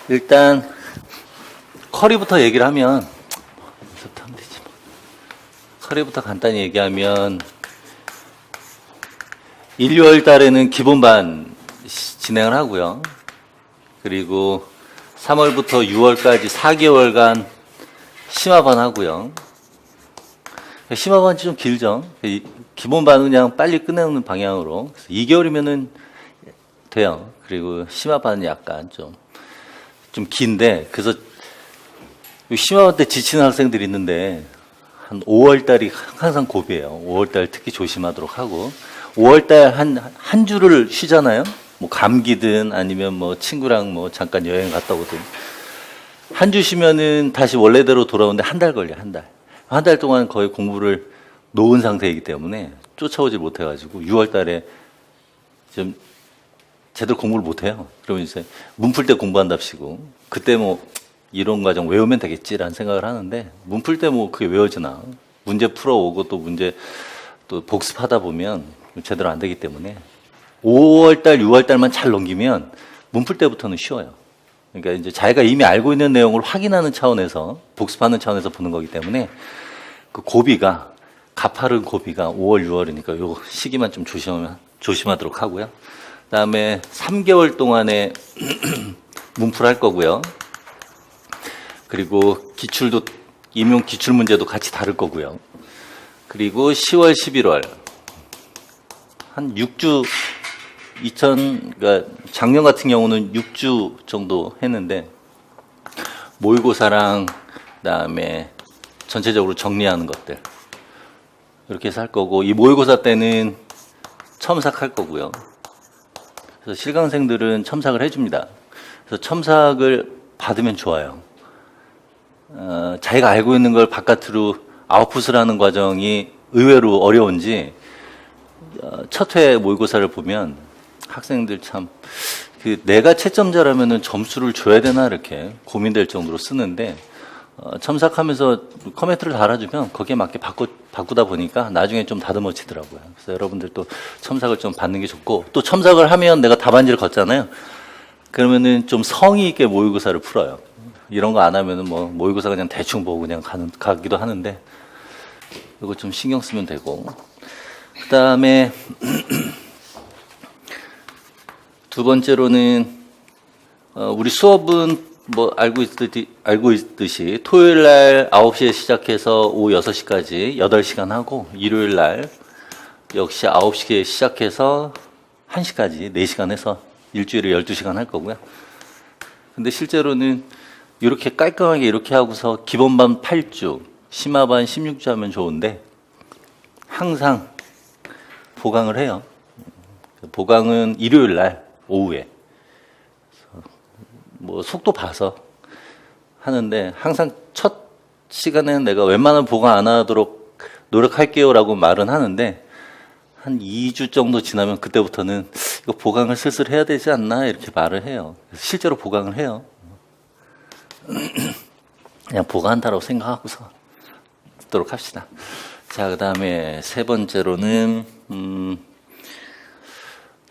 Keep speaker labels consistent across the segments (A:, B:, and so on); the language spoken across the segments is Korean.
A: 일단 커리부터 얘기를 하면 커리부터 간단히 얘기하면 1, 2월 달에는 기본반 진행을 하고요. 그리고 3월부터 6월까지 4개월간 심화반 하고요. 심화반이 좀 길죠. 기본반은 그냥 빨리 끝내는 방향으로 2개월이면은 돼요. 그리고 심화반은 약간 좀 긴데, 그래서 심화반 때 지치는 학생들이 있는데 한 5월 달이 항상 고비예요. 5월 달 특히 조심하도록 하고, 5월 달 한 주를 쉬잖아요. 뭐 감기든 아니면 뭐 친구랑 뭐 잠깐 여행 갔다 오든 한 주 쉬면은 다시 원래대로 돌아오는데 한 달 걸려. 한 달 동안 거의 공부를 놓은 상태이기 때문에 쫓아오질 못해가지고 6월 달에 좀 제대로 공부를 못해요. 그러면 이제 문 풀 때 공부한답시고, 그때 뭐 이론 과정 외우면 되겠지라는 생각을 하는데, 문 풀 때 뭐 그게 외워지나. 문제 풀어오고 또 문제 또 복습하다 보면 제대로 안 되기 때문에 5월 달, 6월 달만 잘 넘기면 문 풀 때부터는 쉬워요. 그러니까 이제 자기가 이미 알고 있는 내용을 확인하는 차원에서, 복습하는 차원에서 보는 거기 때문에 그 고비가, 가파른 고비가 5월, 6월이니까 요 시기만 좀 조심하도록 하고요. 그 다음에 3개월 동안에 문풀 할 거고요. 그리고 기출도, 임용 기출 문제도 같이 다룰 거고요. 그리고 10월, 11월 한 6주, 그러니까 작년 같은 경우는 6주 정도 했는데, 모의고사랑 그다음에 전체적으로 정리하는 것들 이렇게 해서 할 거고, 이 모의고사 때는 첨삭 할 거고요. 그래서 실강생들은 첨삭을 해줍니다. 그래서 첨삭을 받으면 좋아요. 자기가 알고 있는 걸 바깥으로 아웃풋을 하는 과정이 의외로 어려운지, 첫 회 모의고사를 보면 학생들 참, 내가 채점자라면은 점수를 줘야 되나 이렇게 고민될 정도로 쓰는데, 첨삭하면서 커멘트를 달아주면 거기에 맞게 바꾸다 보니까 나중에 좀 다듬어지더라고요. 그래서 여러분들도 첨삭을 좀 받는 게 좋고, 또 첨삭을 하면 내가 답안지를 걷잖아요. 그러면은 좀 성의 있게 모의고사를 풀어요. 이런 거 안 하면은 뭐 모의고사 그냥 대충 보고 그냥 가기도 하는데, 이거 좀 신경 쓰면 되고. 그 다음에 두 번째로는 우리 수업은 뭐 알고 있듯이 토요일 날 9시에 시작해서 오후 6시까지 8시간 하고, 일요일 날 역시 9시에 시작해서 1시까지 4시간 해서 일주일에 12시간 할 거고요. 근데 실제로는 이렇게 깔끔하게 이렇게 하고서 기본반 8주, 심화반 16주 하면 좋은데, 항상 보강을 해요. 보강은 일요일 날 오후에 뭐 속도 봐서 하는데, 항상 첫 시간에는 내가 웬만하면 보강 안 하도록 노력할게요 라고 말은 하는데, 한 2주 정도 지나면 그때부터는 이거 보강을 슬슬 해야 되지 않나 이렇게 말을 해요. 실제로 보강을 해요. 그냥 보강한다고 생각하고서 듣도록 합시다. 자, 그 다음에 세 번째로는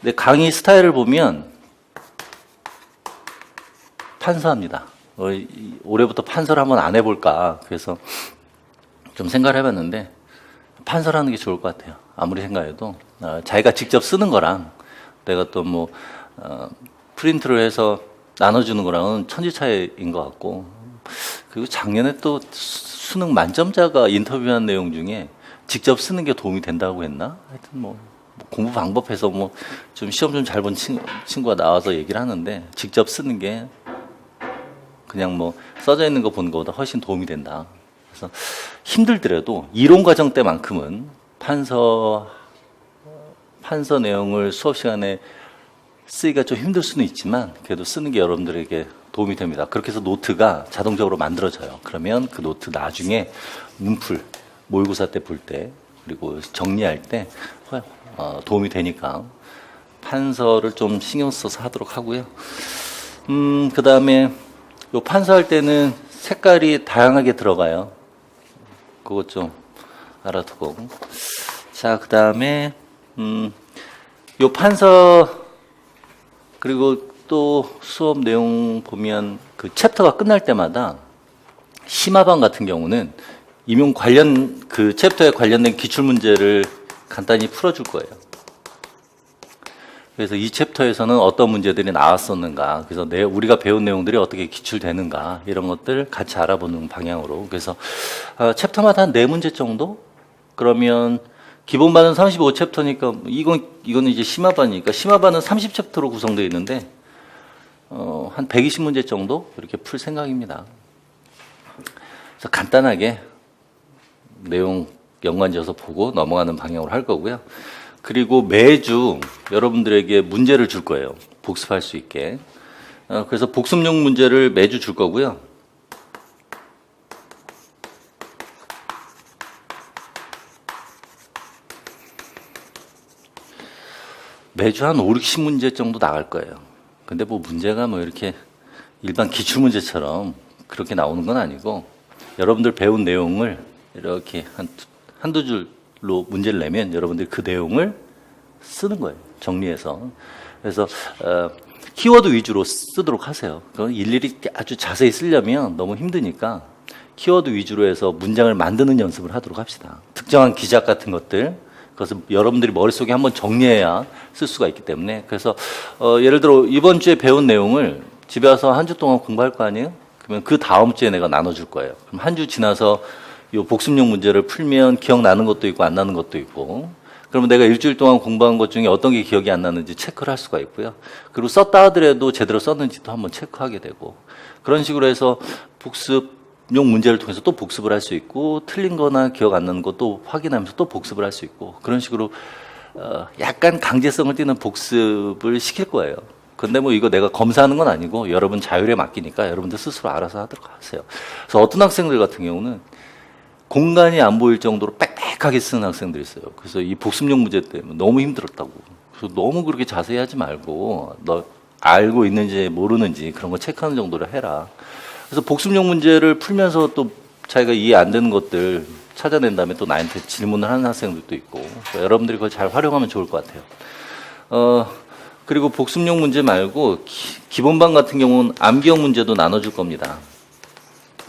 A: 내 강의 스타일을 보면 판서합니다. 올해부터 판서를 한번 안 해볼까, 그래서 좀 생각을 해봤는데, 판서를 하는 게 좋을 것 같아요. 아무리 생각해도 자기가 직접 쓰는 거랑 내가 또 뭐 프린트를 해서 나눠주는 거랑은 천지 차이인 것 같고, 그리고 작년에 또 수능 만점자가 인터뷰한 내용 중에 직접 쓰는 게 도움이 된다고 했나? 하여튼 뭐 공부 방법에서 뭐 좀 시험 좀 잘 본 친구가 나와서 얘기를 하는데, 직접 쓰는 게 그냥 뭐 써져 있는 거 보는 것보다 훨씬 도움이 된다. 그래서 힘들더라도 이론 과정 때만큼은 판서 내용을 수업 시간에 쓰기가 좀 힘들 수는 있지만, 그래도 쓰는 게 여러분들에게 도움이 됩니다. 그렇게 해서 노트가 자동적으로 만들어져요. 그러면 그 노트 나중에 문풀, 모의고사 때 볼 때, 그리고 정리할 때 도움이 되니까 판서를 좀 신경 써서 하도록 하고요. 그 다음에 요 판서할 때는 색깔이 다양하게 들어가요. 그것 좀 알아두고. 자, 그 다음에 요 판서, 그리고 또 수업 내용 보면 그 챕터가 끝날 때마다 심화반 같은 경우는 임용 관련 그 챕터에 관련된 기출 문제를 간단히 풀어줄 거예요. 그래서 이 챕터에서는 어떤 문제들이 나왔었는가, 그래서 우리가 배운 내용들이 어떻게 기출되는가 이런 것들 같이 알아보는 방향으로. 그래서 챕터마다 한 4문제 정도? 그러면 기본반은 35챕터니까 이거는 이제 심화반이니까 심화반은 30챕터로 구성되어 있는데 한 120문제 정도 이렇게 풀 생각입니다. 그래서 간단하게 내용 연관지어서 보고 넘어가는 방향으로 할 거고요. 그리고 매주 여러분들에게 문제를 줄 거예요. 복습할 수 있게. 그래서 복습용 문제를 매주 줄 거고요. 매주 한 5, 60문제 정도 나갈 거예요. 근데 뭐 문제가 뭐 이렇게 일반 기출문제처럼 그렇게 나오는 건 아니고 여러분들 배운 내용을 이렇게 한두 줄로 문제를 내면 여러분들이 그 내용을 쓰는 거예요. 정리해서. 그래서 키워드 위주로 쓰도록 하세요. 그건 일일이 아주 자세히 쓰려면 너무 힘드니까 키워드 위주로 해서 문장을 만드는 연습을 하도록 합시다. 특정한 기작 같은 것들, 그것을 여러분들이 머릿속에 한번 정리해야 쓸 수가 있기 때문에. 그래서 예를 들어 이번 주에 배운 내용을 집에 와서 한 주 동안 공부할 거 아니에요? 그러면 그 다음 주에 내가 나눠줄 거예요. 그럼 한 주 지나서 이 복습용 문제를 풀면 기억나는 것도 있고 안 나는 것도 있고, 그러면 내가 일주일 동안 공부한 것 중에 어떤 게 기억이 안 나는지 체크를 할 수가 있고요. 그리고 썼다 하더라도 제대로 썼는지도 한번 체크하게 되고, 그런 식으로 해서 복습용 문제를 통해서 또 복습을 할 수 있고, 틀린 거나 기억 안 나는 것도 확인하면서 또 복습을 할 수 있고, 그런 식으로 약간 강제성을 띠는 복습을 시킬 거예요. 근데 뭐 이거 내가 검사하는 건 아니고 여러분 자율에 맡기니까 여러분들 스스로 알아서 하도록 하세요. 그래서 어떤 학생들 같은 경우는 공간이 안 보일 정도로 빽빽하게 쓰는 학생들이 있어요. 그래서 이 복습용 문제 때문에 너무 힘들었다고. 그래서 너무 그렇게 자세히 하지 말고 너 알고 있는지 모르는지 그런 거 체크하는 정도로 해라. 그래서 복습용 문제를 풀면서 또 자기가 이해 안 되는 것들 찾아낸 다음에 또 나한테 질문을 하는 학생들도 있고, 그러니까 여러분들이 그걸 잘 활용하면 좋을 것 같아요. 그리고 복습용 문제 말고 기본반 같은 경우는 암기형 문제도 나눠줄 겁니다.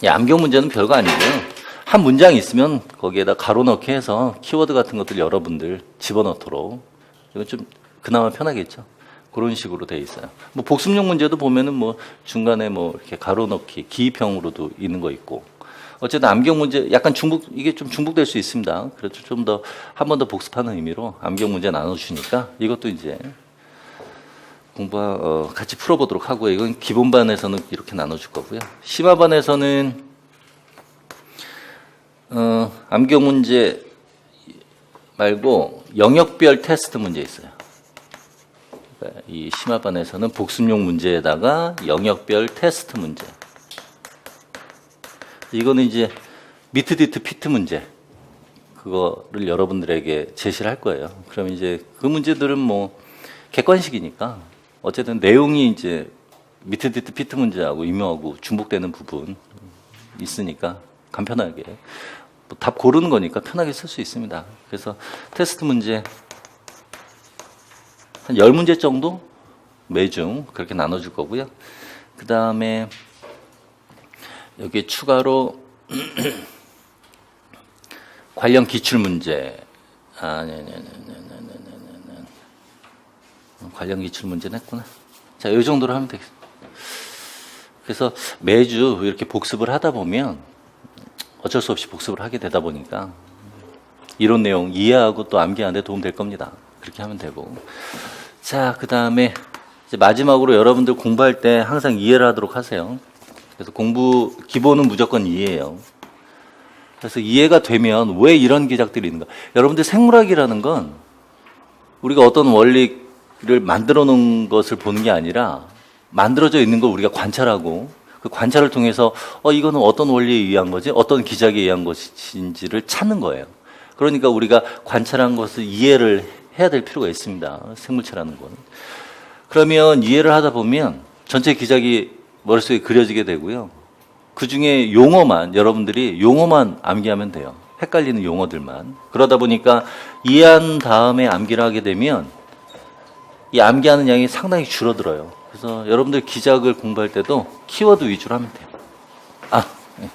A: 이 암기형 문제는 별거 아니고요. 한 문장이 있으면 거기에다 가로 넣기 해서 키워드 같은 것들 여러분들 집어넣도록. 이건 좀 그나마 편하겠죠. 그런 식으로 돼 있어요. 뭐 복습용 문제도 보면은 뭐 중간에 뭐 이렇게 가로 넣기 기입형으로도 있는 거 있고. 어쨌든 암기형 문제 약간 이게 좀 중복될 수 있습니다. 그래서 좀 더 한 번 더 복습하는 의미로 암기형 문제 나눠주니까 이것도 이제 같이 풀어보도록 하고요. 이건 기본반에서는 이렇게 나눠줄 거고요. 심화반에서는 암기형 문제 말고 영역별 테스트 문제 있어요. 그러니까 이 심화반에서는 복습용 문제에다가 영역별 테스트 문제. 이거는 이제 미트, 디트, 피트 문제. 그거를 여러분들에게 제시를 할 거예요. 그럼 이제 그 문제들은 뭐 객관식이니까 어쨌든 내용이 이제 미트, 디트, 피트 문제하고 임용하고 중복되는 부분 있으니까 간편하게 답 고르는 거니까 편하게 쓸 수 있습니다. 그래서 테스트 문제 한 10문제 정도 매주 그렇게 나눠줄 거고요. 그 다음에 여기에 추가로 관련 기출 문제, 관련 기출 문제는 했구나. 자, 이 정도로 하면 되겠습니다. 그래서 매주 이렇게 복습을 하다 보면 어쩔 수 없이 복습을 하게 되다 보니까 이론 내용 이해하고 또 암기하는 데 도움 될 겁니다. 그렇게 하면 되고. 자, 그 다음에 이제 마지막으로 여러분들 공부할 때 항상 이해를 하도록 하세요. 그래서 기본은 무조건 이해예요. 그래서 이해가 되면 왜 이런 기작들이 있는가. 여러분들 생물학이라는 건 우리가 어떤 원리를 만들어 놓은 것을 보는 게 아니라 만들어져 있는 걸 우리가 관찰하고 그 관찰을 통해서 이거는 어떤 원리에 의한 거지, 어떤 기작에 의한 것인지를 찾는 거예요. 그러니까 우리가 관찰한 것을 이해를 해야 될 필요가 있습니다. 생물체라는 건. 그러면 이해를 하다 보면 전체 기작이 머릿속에 그려지게 되고요. 그중에 여러분들이 용어만 암기하면 돼요. 헷갈리는 용어들만. 그러다 보니까 이해한 다음에 암기를 하게 되면 이 암기하는 양이 상당히 줄어들어요. 그래서 여러분들 기작을 공부할 때도 키워드 위주로 하면 돼요. 네.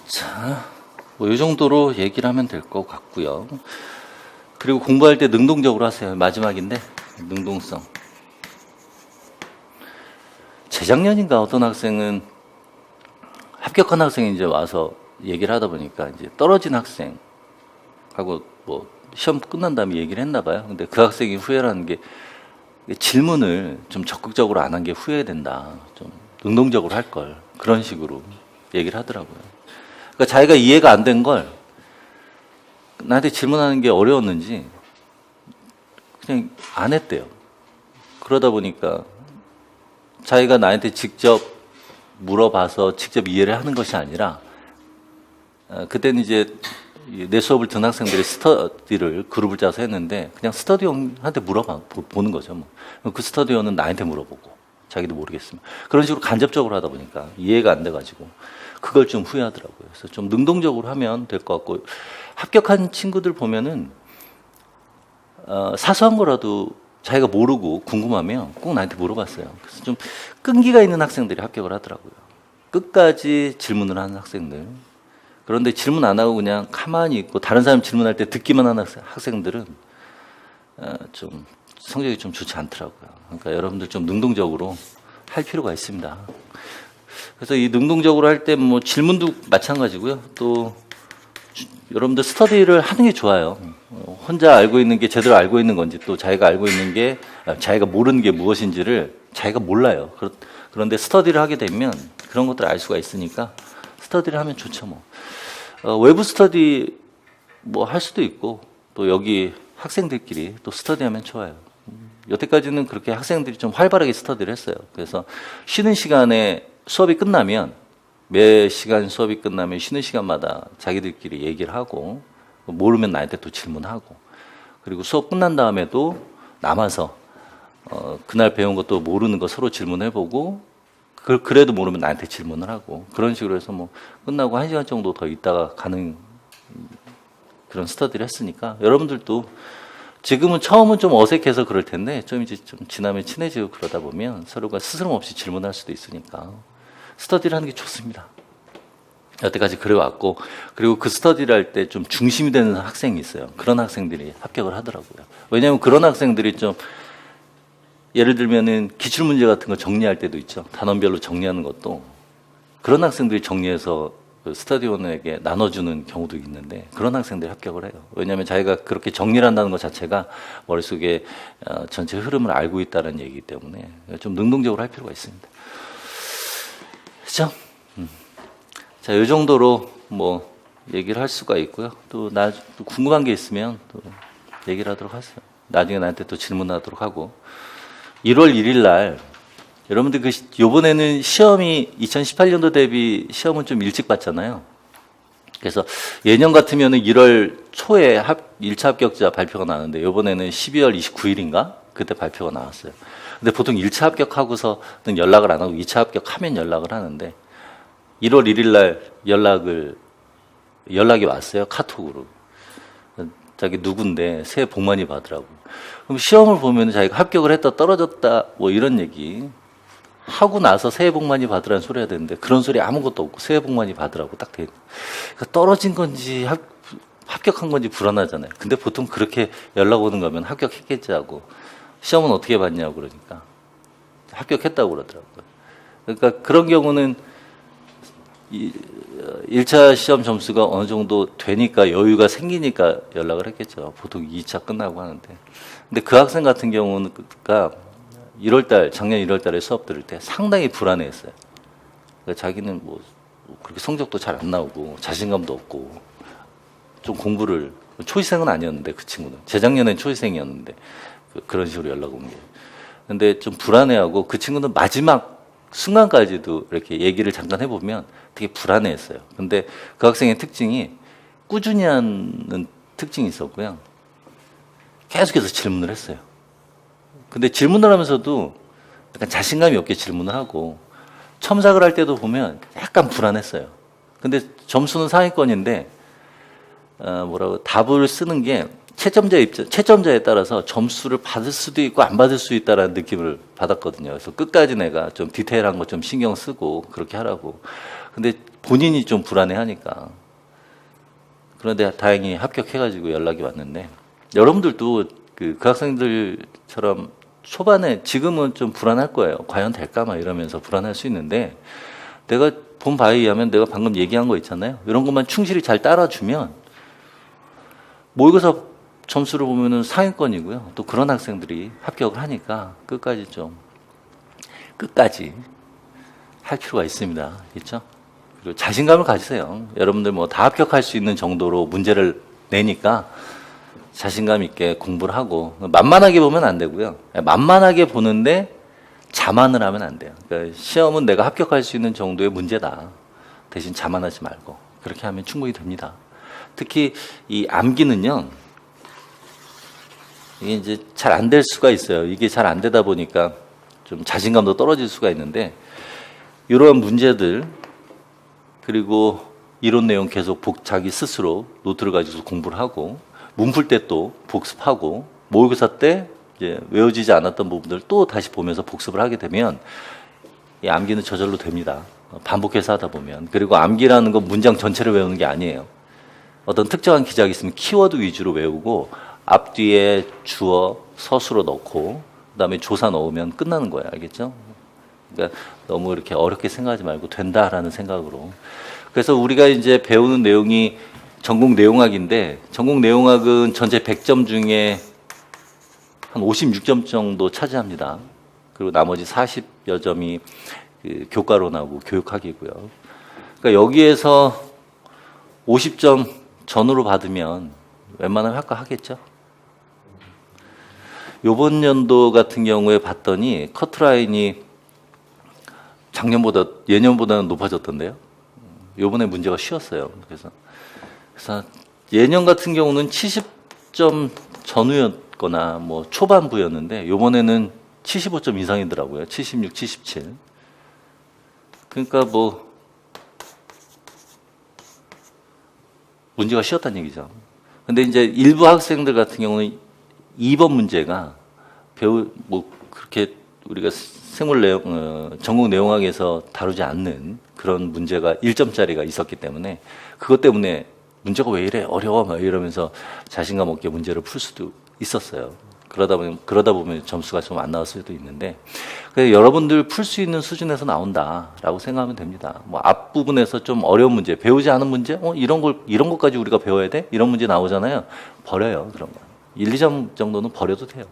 A: 자, 뭐 이 정도로 얘기를 하면 될 것 같고요. 그리고 공부할 때 능동적으로 하세요. 마지막인데 능동성. 재작년인가 어떤 학생은 합격한 학생이 이제 와서 얘기를 하다 보니까 이제 떨어진 학생하고 뭐 시험 끝난 다음에 얘기를 했나 봐요. 근데 그 학생이 후회라는 게 질문을 좀 적극적으로 안 한 게 후회된다. 좀 능동적으로 할 걸. 그런 식으로 얘기를 하더라고요. 그러니까 자기가 이해가 안 된 걸 나한테 질문하는 게 어려웠는지 그냥 안 했대요. 그러다 보니까 자기가 나한테 직접 물어봐서 직접 이해를 하는 것이 아니라 그때는 이제 내 수업을 듣는 학생들이 스터디를 그룹을 짜서 했는데 그냥 스터디원한테 보는 거죠. 뭐. 그 스터디원은 나한테 물어보고 자기도 모르겠으면 그런 식으로 간접적으로 하다 보니까 이해가 안 돼가지고 그걸 좀 후회하더라고요. 그래서 좀 능동적으로 하면 될 것 같고 합격한 친구들 보면은 사소한 거라도 자기가 모르고 궁금하면 꼭 나한테 물어봤어요. 그래서 좀 끈기가 있는 학생들이 합격을 하더라고요. 끝까지 질문을 하는 학생들. 그런데 질문 안 하고 그냥 가만히 있고 다른 사람 질문할 때 듣기만 하는 학생들은 좀 성적이 좀 좋지 않더라고요. 그러니까 여러분들 좀 능동적으로 할 필요가 있습니다. 그래서 이 능동적으로 할 때 뭐 질문도 마찬가지고요. 또 여러분들 스터디를 하는 게 좋아요. 혼자 알고 있는 게 제대로 알고 있는 건지 또 자기가 알고 있는 게 자기가 모르는 게 무엇인지를 자기가 몰라요. 그런데 스터디를 하게 되면 그런 것들을 알 수가 있으니까 스터디를 하면 좋죠. 뭐 외부 스터디 뭐 할 수도 있고 또 여기 학생들끼리 또 스터디하면 좋아요. 여태까지는 그렇게 학생들이 좀 활발하게 스터디를 했어요. 그래서 쉬는 시간에 수업이 끝나면 매 시간 수업이 끝나면 쉬는 시간마다 자기들끼리 얘기를 하고 모르면 나한테 또 질문하고 그리고 수업 끝난 다음에도 남아서 그날 배운 것도 모르는 거 서로 질문해보고 그래도 모르면 나한테 질문을 하고 그런 식으로 해서 뭐 끝나고 1시간 정도 더 있다가 가는 그런 스터디를 했으니까 여러분들도 지금은 처음은 좀 어색해서 그럴 텐데 좀 이제 좀 지나면 친해지고 그러다 보면 서로가 스스럼 없이 질문할 수도 있으니까 스터디를 하는 게 좋습니다. 여태까지 그래왔고 그리고 그 스터디를 할 때 좀 중심이 되는 학생이 있어요. 그런 학생들이 합격을 하더라고요. 왜냐하면 그런 학생들이 좀 예를 들면은 기출문제 같은 거 정리할 때도 있죠. 단원별로 정리하는 것도 그런 학생들이 정리해서 그 스터디원에게 나눠주는 경우도 있는데 그런 학생들이 합격을 해요. 왜냐하면 자기가 그렇게 정리를 한다는 것 자체가 머릿속에 전체 흐름을 알고 있다는 얘기이기 때문에 좀 능동적으로 할 필요가 있습니다. 그렇죠? 자, 이 정도로 뭐 얘기를 할 수가 있고요. 또 궁금한 게 있으면 또 얘기를 하도록 하세요. 나중에 나한테 또 질문하도록 하고 1월 1일 날 여러분들 요번에는 시험이 2018년도 대비 시험은 좀 일찍 봤잖아요. 그래서 예년 같으면은 1월 초에 1차 합격자 발표가 나는데 요번에는 12월 29일인가 그때 발표가 나왔어요. 근데 보통 1차 합격하고서는 연락을 안 하고 2차 합격하면 연락을 하는데 1월 1일 날 연락이 왔어요. 카톡으로. 자기 누군데 새해 복 많이 받으라고. 그럼 시험을 보면 자기가 합격을 했다 떨어졌다 뭐 이런 얘기 하고 나서 새해 복 많이 받으라는 소리 해야 되는데 그런 소리 아무것도 없고 새해 복 많이 받으라고 딱 돼 있는. 그러니까 떨어진 건지 합격한 건지 불안하잖아요. 근데 보통 그렇게 연락 오는 거면 합격했겠지 하고 시험은 어떻게 봤냐고 그러니까 합격했다고 그러더라고요. 그러니까 그런 경우는 1차 시험 점수가 어느 정도 되니까 여유가 생기니까 연락을 했겠죠. 보통 2차 끝나고 하는데. 근데 그 학생 같은 경우는 작년 1월 달에 수업 들을 때 상당히 불안해했어요. 그러니까 자기는 뭐 그렇게 성적도 잘 안 나오고 자신감도 없고 좀 공부를 초시생은 아니었는데 그 친구는 재작년엔 초시생이었는데 그런 식으로 연락 온 게. 근데 좀 불안해하고 그 친구는 마지막 순간까지도 이렇게 얘기를 잠깐 해보면 되게 불안해했어요. 근데 그 학생의 특징이 꾸준히 하는 특징이 있었고요. 계속해서 질문을 했어요. 근데 질문을 하면서도 약간 자신감이 없게 질문을 하고 첨삭을 할 때도 보면 약간 불안했어요. 근데 점수는 상위권인데 답을 쓰는 게 채점자에 따라서 점수를 받을 수도 있고 안 받을 수 있다라는 느낌을 받았거든요. 그래서 끝까지 내가 좀 디테일한 거 좀 신경 쓰고 그렇게 하라고. 근데 본인이 좀 불안해하니까. 그런데 다행히 합격해가지고 연락이 왔는데, 여러분들도 그 학생들처럼 초반에 지금은 좀 불안할 거예요. 과연 될까 막 이러면서 불안할 수 있는데, 내가 본 바에 의하면 내가 방금 얘기한 거 있잖아요. 이런 것만 충실히 잘 따라주면 모의고사 점수를 보면은 상위권이고요. 또 그런 학생들이 합격을 하니까 끝까지 할 필요가 있습니다. 그렇죠? 그리고 자신감을 가지세요. 여러분들 뭐 다 합격할 수 있는 정도로 문제를 내니까 자신감 있게 공부를 하고, 만만하게 보면 안 되고요. 만만하게 보는데 자만을 하면 안 돼요. 그러니까 시험은 내가 합격할 수 있는 정도의 문제다. 대신 자만하지 말고 그렇게 하면 충분히 됩니다. 특히 이 암기는요, 이게 이제 잘 안 될 수가 있어요. 이게 잘 안 되다 보니까 좀 자신감도 떨어질 수가 있는데, 이러한 문제들 그리고 이론 내용 계속 자기 스스로 노트를 가지고 공부를 하고, 문풀 때 또 복습하고, 모의고사 때 이제 외워지지 않았던 부분들 또 다시 보면서 복습을 하게 되면 이 암기는 저절로 됩니다. 반복해서 하다 보면. 그리고 암기라는 건 문장 전체를 외우는 게 아니에요. 어떤 특정한 기작이 있으면 키워드 위주로 외우고, 앞뒤에 주어, 서술어 넣고, 그 다음에 조사 넣으면 끝나는 거예요. 알겠죠? 그러니까 너무 이렇게 어렵게 생각하지 말고 된다라는 생각으로. 그래서 우리가 이제 배우는 내용이 전공 내용학인데, 전공 내용학은 전체 100점 중에 한 56점 정도 차지합니다. 그리고 나머지 40여 점이 그 교과론하고 교육학이고요. 그러니까 여기에서 50점 전후로 받으면 웬만하면 합격하겠죠. 요번 연도 같은 경우에 봤더니 커트라인이 예년보다는 높아졌던데요. 요번에 문제가 쉬웠어요. 그래서 예년 같은 경우는 70점 전후였거나 뭐 초반부였는데, 요번에는 75점 이상이더라고요. 76, 77. 그러니까 뭐 문제가 쉬웠다는 얘기죠. 근데 이제 일부 학생들 같은 경우는 2번 문제가 그렇게 우리가 전공 내용학에서 다루지 않는 그런 문제가 1점짜리가 있었기 때문에, 그것 때문에 문제가 왜 이래 어려워 막 이러면서 자신감 없게 문제를 풀 수도 있었어요. 그러다 보면 점수가 좀 안 나올 수도 있는데, 여러분들 풀 수 있는 수준에서 나온다라고 생각하면 됩니다. 뭐 앞부분에서 좀 어려운 문제, 배우지 않은 문제, 이런 것까지 우리가 배워야 돼? 이런 문제 나오잖아요. 버려요, 그런 거. 1, 2점 정도는 버려도 돼요.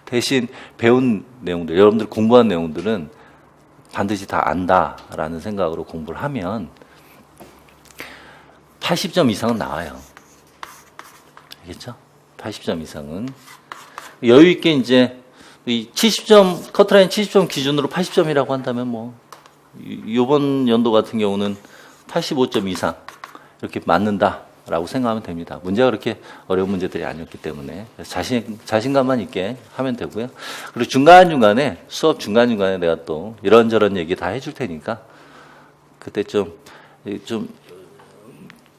A: 대신 배운 내용들, 여러분들 공부한 내용들은 반드시 다 안다라는 생각으로 공부를 하면 80점 이상은 나와요. 알겠죠? 80점 이상은. 여유 있게 이제 이 70점, 커트라인 70점 기준으로 80점이라고 한다면 뭐 이번 연도 같은 경우는 85점 이상 이렇게 맞는다라고 생각하면 됩니다. 문제가 그렇게 어려운 문제들이 아니었기 때문에 자신감만 있게 하면 되고요. 그리고 수업 중간중간에 내가 또 이런저런 얘기 다 해줄 테니까 그때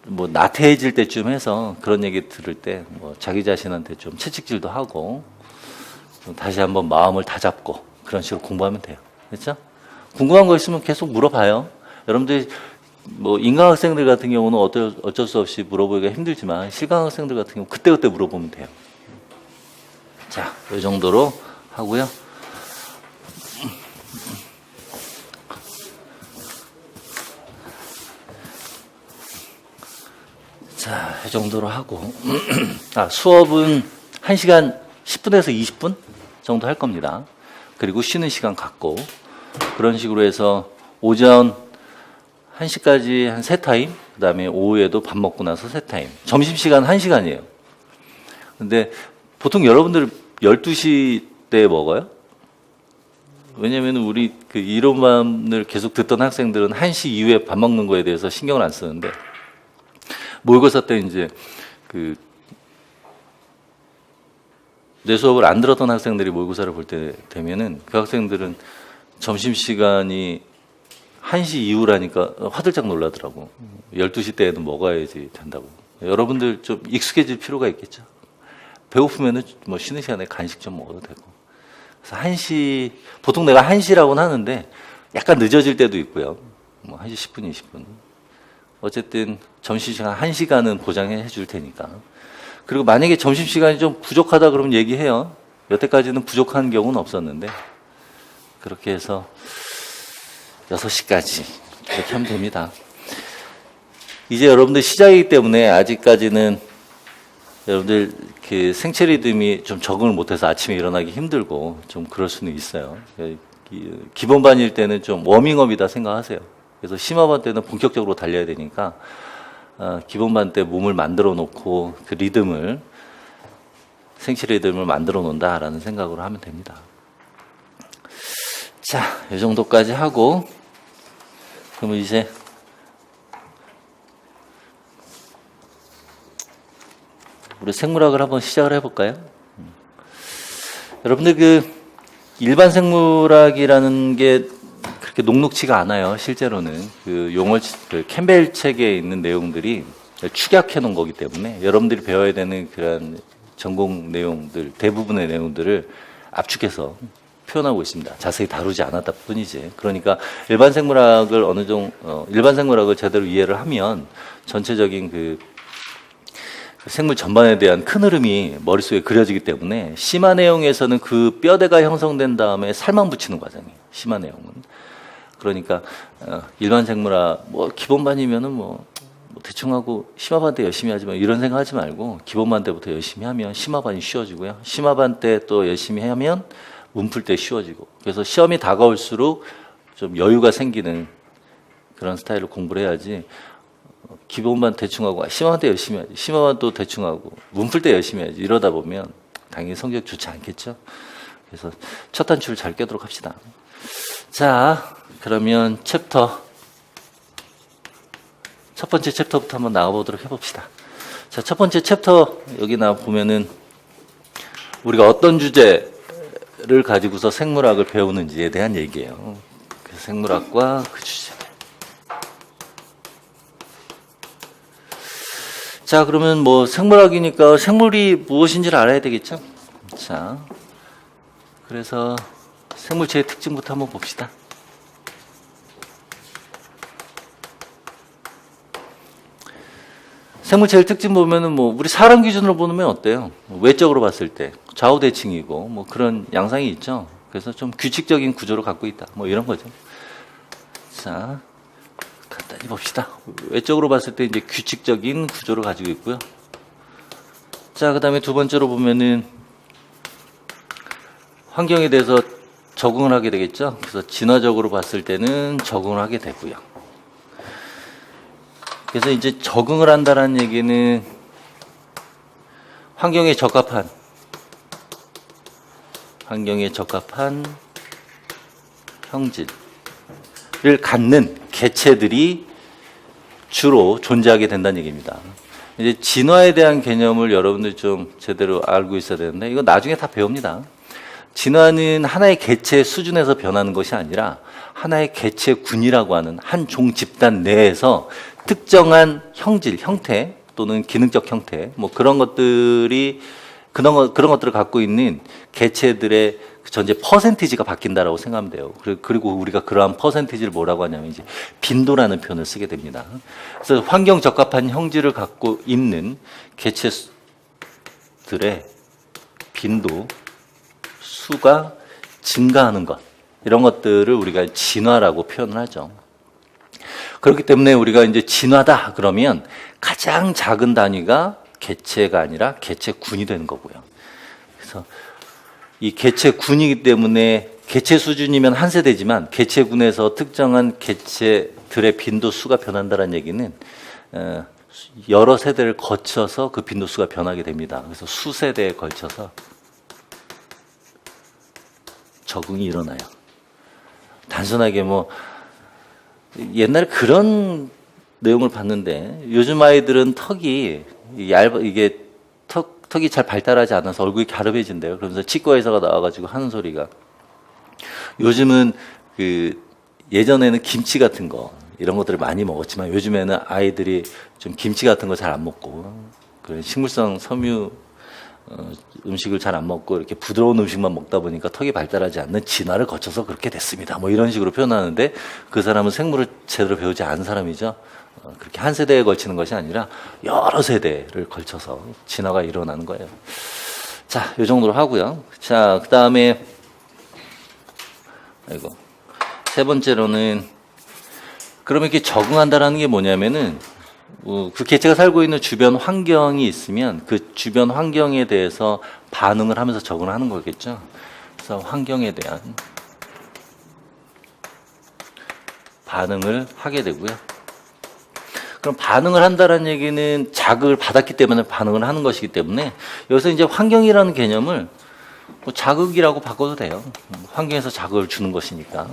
A: 뭐 나태해질 때쯤 해서 그런 얘기 들을 때 뭐 자기 자신한테 좀 채찍질도 하고 좀 다시 한번 마음을 다잡고 그런 식으로 공부하면 돼요. 그렇죠? 궁금한 거 있으면 계속 물어봐요. 여러분들이 뭐 인강 학생들 같은 경우는 어쩔 수 없이 물어보기가 힘들지만, 실강 학생들 같은 경우 그때그때 물어보면 돼요. 자, 이 정도로 하고요. 자, 이 정도로 하고 수업은 1시간 10분에서 20분 정도 할 겁니다. 그리고 쉬는 시간 갖고, 그런 식으로 해서 오전 1시까지 한 3타임, 그 다음에 오후에도 밥 먹고 나서 3타임. 점심시간 1시간이에요. 근데 보통 여러분들 12시 때 먹어요? 왜냐면 우리 그 이론만을 계속 듣던 학생들은 1시 이후에 밥 먹는 거에 대해서 신경을 안 쓰는데, 모의고사 때 이제 내 수업을 안 들었던 학생들이 모의고사를 볼 때 되면은 그 학생들은 점심시간이 1시 이후라니까 화들짝 놀라더라고. 12시 때에는 먹어야지 된다고. 여러분들 좀 익숙해질 필요가 있겠죠. 배고프면은 뭐 쉬는 시간에 간식 좀 먹어도 되고. 그래서 1시, 보통 내가 1시라고는 하는데 약간 늦어질 때도 있고요. 뭐 1시 10분, 20분. 어쨌든 점심시간 1시간은 보장해 줄 테니까. 그리고 만약에 점심시간이 좀 부족하다 그러면 얘기해요. 여태까지는 부족한 경우는 없었는데 그렇게 해서 6시까지 이렇게 하면 됩니다. 이제 여러분들 시작이기 때문에 아직까지는 여러분들 그 생체 리듬이 좀 적응을 못해서 아침에 일어나기 힘들고 좀 그럴 수는 있어요. 기본반일 때는 좀 워밍업이다 생각하세요. 그래서 심화반 때는 본격적으로 달려야 되니까 기본반 때 몸을 만들어 놓고 그 리듬을 생체 리듬을 만들어 놓는다라는 생각으로 하면 됩니다. 자, 이 정도까지 하고 그러면 이제 우리 생물학을 한번 시작을 해볼까요? 여러분들 그 일반 생물학이라는 게 그렇게 녹록치가 않아요. 실제로는 그 용어 그 캠벨 책에 있는 내용들이 축약해 놓은 거기 때문에 여러분들이 배워야 되는 그런 전공 내용들 대부분의 내용들을 압축해서 표현하고 있습니다. 자세히 다루지 않았다 뿐이지. 그러니까 일반 생물학을 일반 생물학을 제대로 이해를 하면 전체적인 그 생물 전반에 대한 큰 흐름이 머릿속에 그려지기 때문에 심화 내용에서는 그 뼈대가 형성된 다음에 살만 붙이는 과정이에요. 심화 내용은. 그러니까 일반 생물학 뭐 기본반이면은 뭐 대충 하고 심화반 때 열심히 하지만 이런 생각하지 말고 기본반 때부터 열심히 하면 심화반이 쉬워지고요. 심화반 때 또 열심히 하면 문풀 때 쉬워지고. 그래서 시험이 다가올수록 좀 여유가 생기는 그런 스타일로 공부를 해야지. 기본반 대충 하고 심화반 때 열심히 해야지. 심화반 또 대충 하고 문풀 때 열심히 해야지. 이러다 보면 당연히 성적 좋지 않겠죠. 그래서 첫 단추를 잘 깨도록 합시다. 자, 그러면 첫 번째 챕터부터 한번 나가보도록 해봅시다. 자, 첫 번째 챕터 여기 나 보면은 우리가 어떤 주제를 가지고서 생물학을 배우는지에 대한 얘기예요. 그 생물학과 그 주제. 자, 그러면 뭐 생물학이니까 생물이 무엇인지를 알아야 되겠죠? 자, 그래서 생물체의 특징부터 한번 봅시다. 생물체의 특징 보면은 뭐 우리 사람 기준으로 보면 어때요? 외적으로 봤을 때 좌우대칭이고 뭐 그런 양상이 있죠. 그래서 좀 규칙적인 구조를 갖고 있다. 뭐 이런 거죠. 자, 간단히 봅시다. 외적으로 봤을 때 이제 규칙적인 구조를 가지고 있고요. 자, 그다음에 두 번째로 보면은 환경에 대해서 적응을 하게 되겠죠. 그래서 진화적으로 봤을 때는 적응을 하게 되고요. 그래서 이제 적응을 한다는 얘기는 환경에 적합한 형질을 갖는 개체들이 주로 존재하게 된다는 얘기입니다. 이제 진화에 대한 개념을 여러분들 좀 제대로 알고 있어야 되는데 이거 나중에 다 배웁니다. 진화는 하나의 개체 수준에서 변하는 것이 아니라 하나의 개체군이라고 하는 한 종 집단 내에서 특정한 형질, 형태 또는 기능적 형태 뭐 그런 것들을 갖고 있는 개체들의 전체 퍼센티지가 바뀐다라고 생각하면 돼요. 그리고 우리가 그러한 퍼센티지를 뭐라고 하냐면 이제 빈도라는 표현을 쓰게 됩니다. 그래서 환경 적합한 형질을 갖고 있는 개체들의 빈도, 수가 증가하는 것 이런 것들을 우리가 진화라고 표현을 하죠. 그렇기 때문에 우리가 이제 진화다 그러면 가장 작은 단위가 개체가 아니라 개체군이 되는 거고요. 그래서 이 개체군이기 때문에 개체 수준이면 한 세대지만 개체군에서 특정한 개체들의 빈도수가 변한다는 얘기는 여러 세대를 거쳐서 그 빈도수가 변하게 됩니다. 그래서 수세대에 걸쳐서 적응이 일어나요. 단순하게 뭐 옛날에 그런 내용을 봤는데 요즘 아이들은 턱이 잘 발달하지 않아서 얼굴이 갸름해진대요. 그러면서 치과 의사가 나와가지고 하는 소리가 요즘은 그 예전에는 김치 같은 거 이런 것들을 많이 먹었지만 요즘에는 아이들이 좀 김치 같은 거 잘 안 먹고 그런 식물성 섬유 음식을 잘 안 먹고 이렇게 부드러운 음식만 먹다 보니까 턱이 발달하지 않는 진화를 거쳐서 그렇게 됐습니다. 뭐 이런 식으로 표현하는데 그 사람은 생물을 제대로 배우지 않은 사람이죠. 그렇게 한 세대에 걸치는 것이 아니라 여러 세대를 걸쳐서 진화가 일어나는 거예요. 자, 이 정도로 하고요. 자, 그 다음에 세 번째로는 그러면 이렇게 적응한다라는 게 뭐냐면은 그 개체가 살고 있는 주변 환경이 있으면 그 주변 환경에 대해서 반응을 하면서 적응을 하는 거겠죠. 그래서 환경에 대한 반응을 하게 되고요. 그럼 반응을 한다는 얘기는 자극을 받았기 때문에 반응을 하는 것이기 때문에 여기서 이제 환경이라는 개념을 뭐 자극이라고 바꿔도 돼요. 환경에서 자극을 주는 것이니까.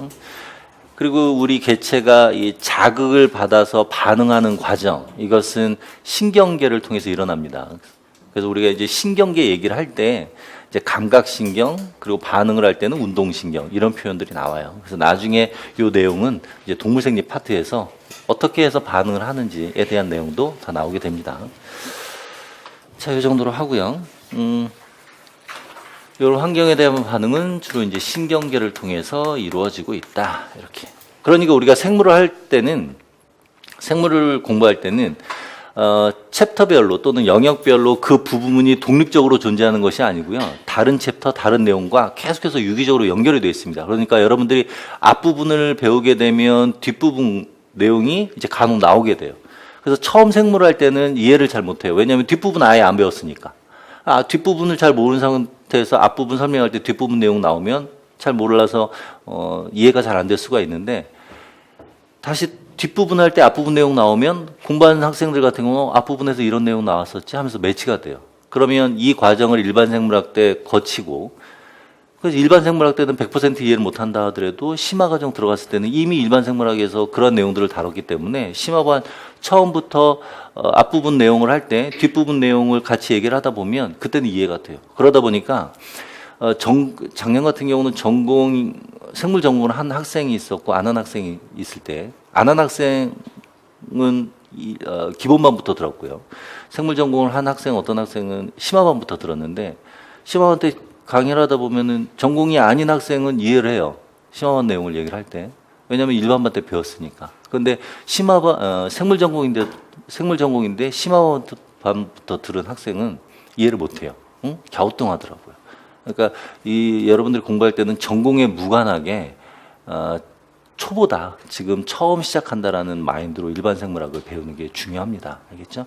A: 그리고 우리 개체가 이 자극을 받아서 반응하는 과정, 이것은 신경계를 통해서 일어납니다. 그래서 우리가 이제 신경계 얘기를 할 때 이제 감각신경 그리고 반응을 할 때는 운동신경 이런 표현들이 나와요. 그래서 나중에 이 내용은 이제 동물생리 파트에서 어떻게 해서 반응을 하는지에 대한 내용도 다 나오게 됩니다. 자, 이 정도로 하고요. 이런 환경에 대한 반응은 주로 이제 신경계를 통해서 이루어지고 있다. 이렇게. 그러니까 우리가 생물을 공부할 때는 챕터별로 또는 영역별로 그 부분이 독립적으로 존재하는 것이 아니고요. 다른 챕터, 다른 내용과 계속해서 유기적으로 연결이 되어 있습니다. 그러니까 여러분들이 앞부분을 배우게 되면 뒷부분 내용이 이제 간혹 나오게 돼요. 그래서 처음 생물을 할 때는 이해를 잘 못해요. 왜냐하면 뒷부분 아예 안 배웠으니까. 뒷부분을 잘 모르는 상태에서 앞부분 설명할 때 뒷부분 내용 나오면 잘 몰라서 이해가 잘 안 될 수가 있는데 다시 뒷부분 할 때 앞부분 내용 나오면 공부하는 학생들 같은 경우 앞부분에서 이런 내용 나왔었지 하면서 매치가 돼요. 그러면 이 과정을 일반 생물학 때 거치고 그래서 일반 생물학 때는 100% 이해를 못한다 하더라도 심화 과정 들어갔을 때는 이미 일반 생물학에서 그런 내용들을 다뤘기 때문에 심화반 처음부터 앞부분 내용을 할 때 뒷부분 내용을 같이 얘기를 하다 보면 그때는 이해가 돼요. 그러다 보니까 작년 같은 경우는 생물 전공을 한 학생이 있었고 안 한 학생이 있을 때 안 한 학생은 기본반부터 들었고요. 생물 전공을 한 어떤 학생은 심화반부터 들었는데 심화반 때 강의를 하다 보면은 전공이 아닌 학생은 이해를 해요. 심화반 내용을 얘기를 할 때. 왜냐하면 일반반 때 배웠으니까. 그런데 생물 전공인데 심화반부터 들은 학생은 이해를 못 해요. 응? 갸우뚱하더라고요. 그러니까 여러분들이 공부할 때는 전공에 무관하게 초보다 지금 처음 시작한다라는 마인드로 일반 생물학을 배우는 게 중요합니다. 알겠죠?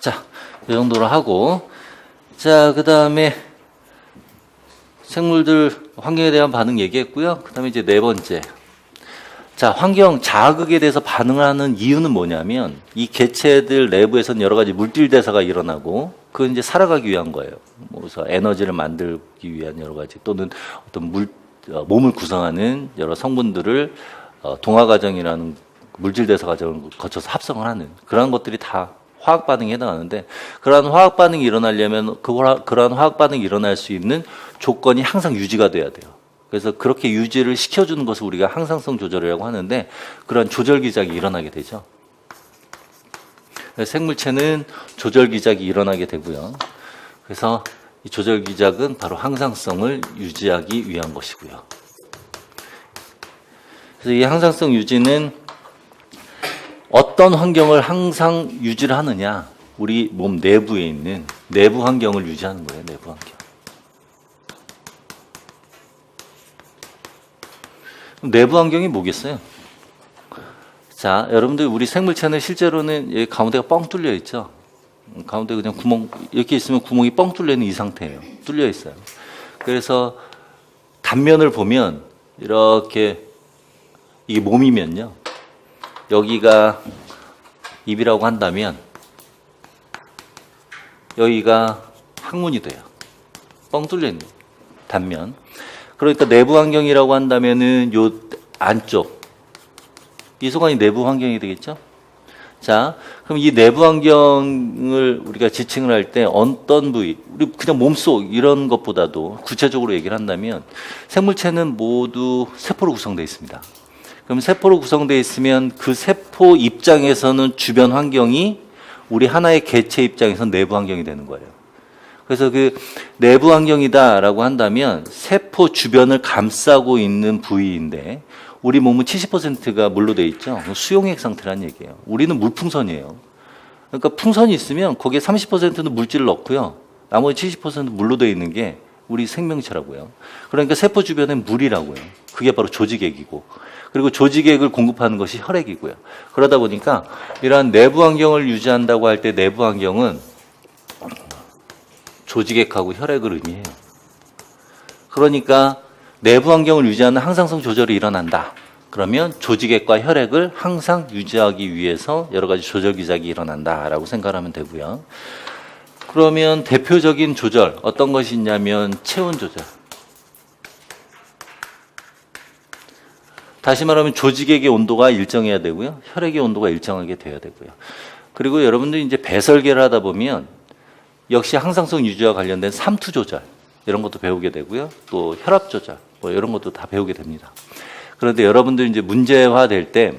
A: 자, 이 정도로 하고 자, 그 다음에 생물들 환경에 대한 반응 얘기했고요. 그 다음에 이제 네 번째. 자, 환경 자극에 대해서 반응하는 이유는 뭐냐면 이 개체들 내부에서는 여러 가지 물질 대사가 일어나고 그건 이제 살아가기 위한 거예요. 그래서 에너지를 만들기 위한 여러 가지 또는 어떤 몸을 구성하는 여러 성분들을 동화 과정이라는 물질 대사 과정을 거쳐서 합성을 하는 그런 것들이 다 화학 반응에 해당하는데 그러한 화학 반응이 일어나려면 그러한 화학 반응이 일어날 수 있는 조건이 항상 유지가 돼야 돼요. 그래서 그렇게 유지를 시켜주는 것을 우리가 항상성 조절이라고 하는데 그러한 조절 기작이 일어나게 되죠. 생물체는 조절 기작이 일어나게 되고요. 그래서 이 조절 기작은 바로 항상성을 유지하기 위한 것이고요. 그래서 이 항상성 유지는 어떤 환경을 항상 유지를 하느냐? 우리 몸 내부에 있는 내부 환경을 유지하는 거예요. 내부 환경. 내부 환경이 뭐겠어요? 자, 여러분들 우리 생물체는 실제로는 여기 가운데가 뻥 뚫려 있죠. 가운데 그냥 구멍 이렇게 있으면 구멍이 뻥 뚫려 있는 이 상태예요. 뚫려 있어요. 그래서 단면을 보면 이렇게 이게 몸이면요. 여기가 입이라고 한다면 여기가 항문이 돼요. 뻥 뚫려 있는 단면. 그러니까 내부 환경이라고 한다면은 요 안쪽 이 소관이 내부 환경이 되겠죠? 자, 그럼 이 내부 환경을 우리가 지칭을 할 때 어떤 부위, 우리 그냥 몸속 이런 것보다도 구체적으로 얘기를 한다면 생물체는 모두 세포로 구성되어 있습니다. 그럼 세포로 구성되어 있으면 그 세포 입장에서는 주변 환경이 우리 하나의 개체 입장에서는 내부 환경이 되는 거예요. 그래서 그 내부 환경이다라고 한다면 세포 주변을 감싸고 있는 부위인데 우리 몸은 70%가 물로 돼 있죠. 수용액 상태란 얘기예요. 우리는 물풍선이에요. 그러니까 풍선이 있으면 거기에 30%는 물질을 넣고요. 나머지 70% 물로 돼 있는 게 우리 생명체라고요. 그러니까 세포 주변엔 물이라고요. 그게 바로 조직액이고, 그리고 조직액을 공급하는 것이 혈액이고요. 그러다 보니까 이러한 내부 환경을 유지한다고 할 때 내부 환경은 조직액하고 혈액을 의미해요. 그러니까 내부 환경을 유지하는 항상성 조절이 일어난다. 그러면 조직액과 혈액을 항상 유지하기 위해서 여러 가지 조절 기작이 일어난다라고 생각하면 되고요. 그러면 대표적인 조절 어떤 것이 있냐면 체온 조절. 다시 말하면 조직액의 온도가 일정해야 되고요. 혈액의 온도가 일정하게 돼야 되고요. 그리고 여러분들이 이제 배설계를 하다 보면 역시 항상성 유지와 관련된 삼투 조절 이런 것도 배우게 되고요. 또 혈압 조절 뭐 이런 것도 다 배우게 됩니다. 그런데 여러분들이 이제 문제화될 때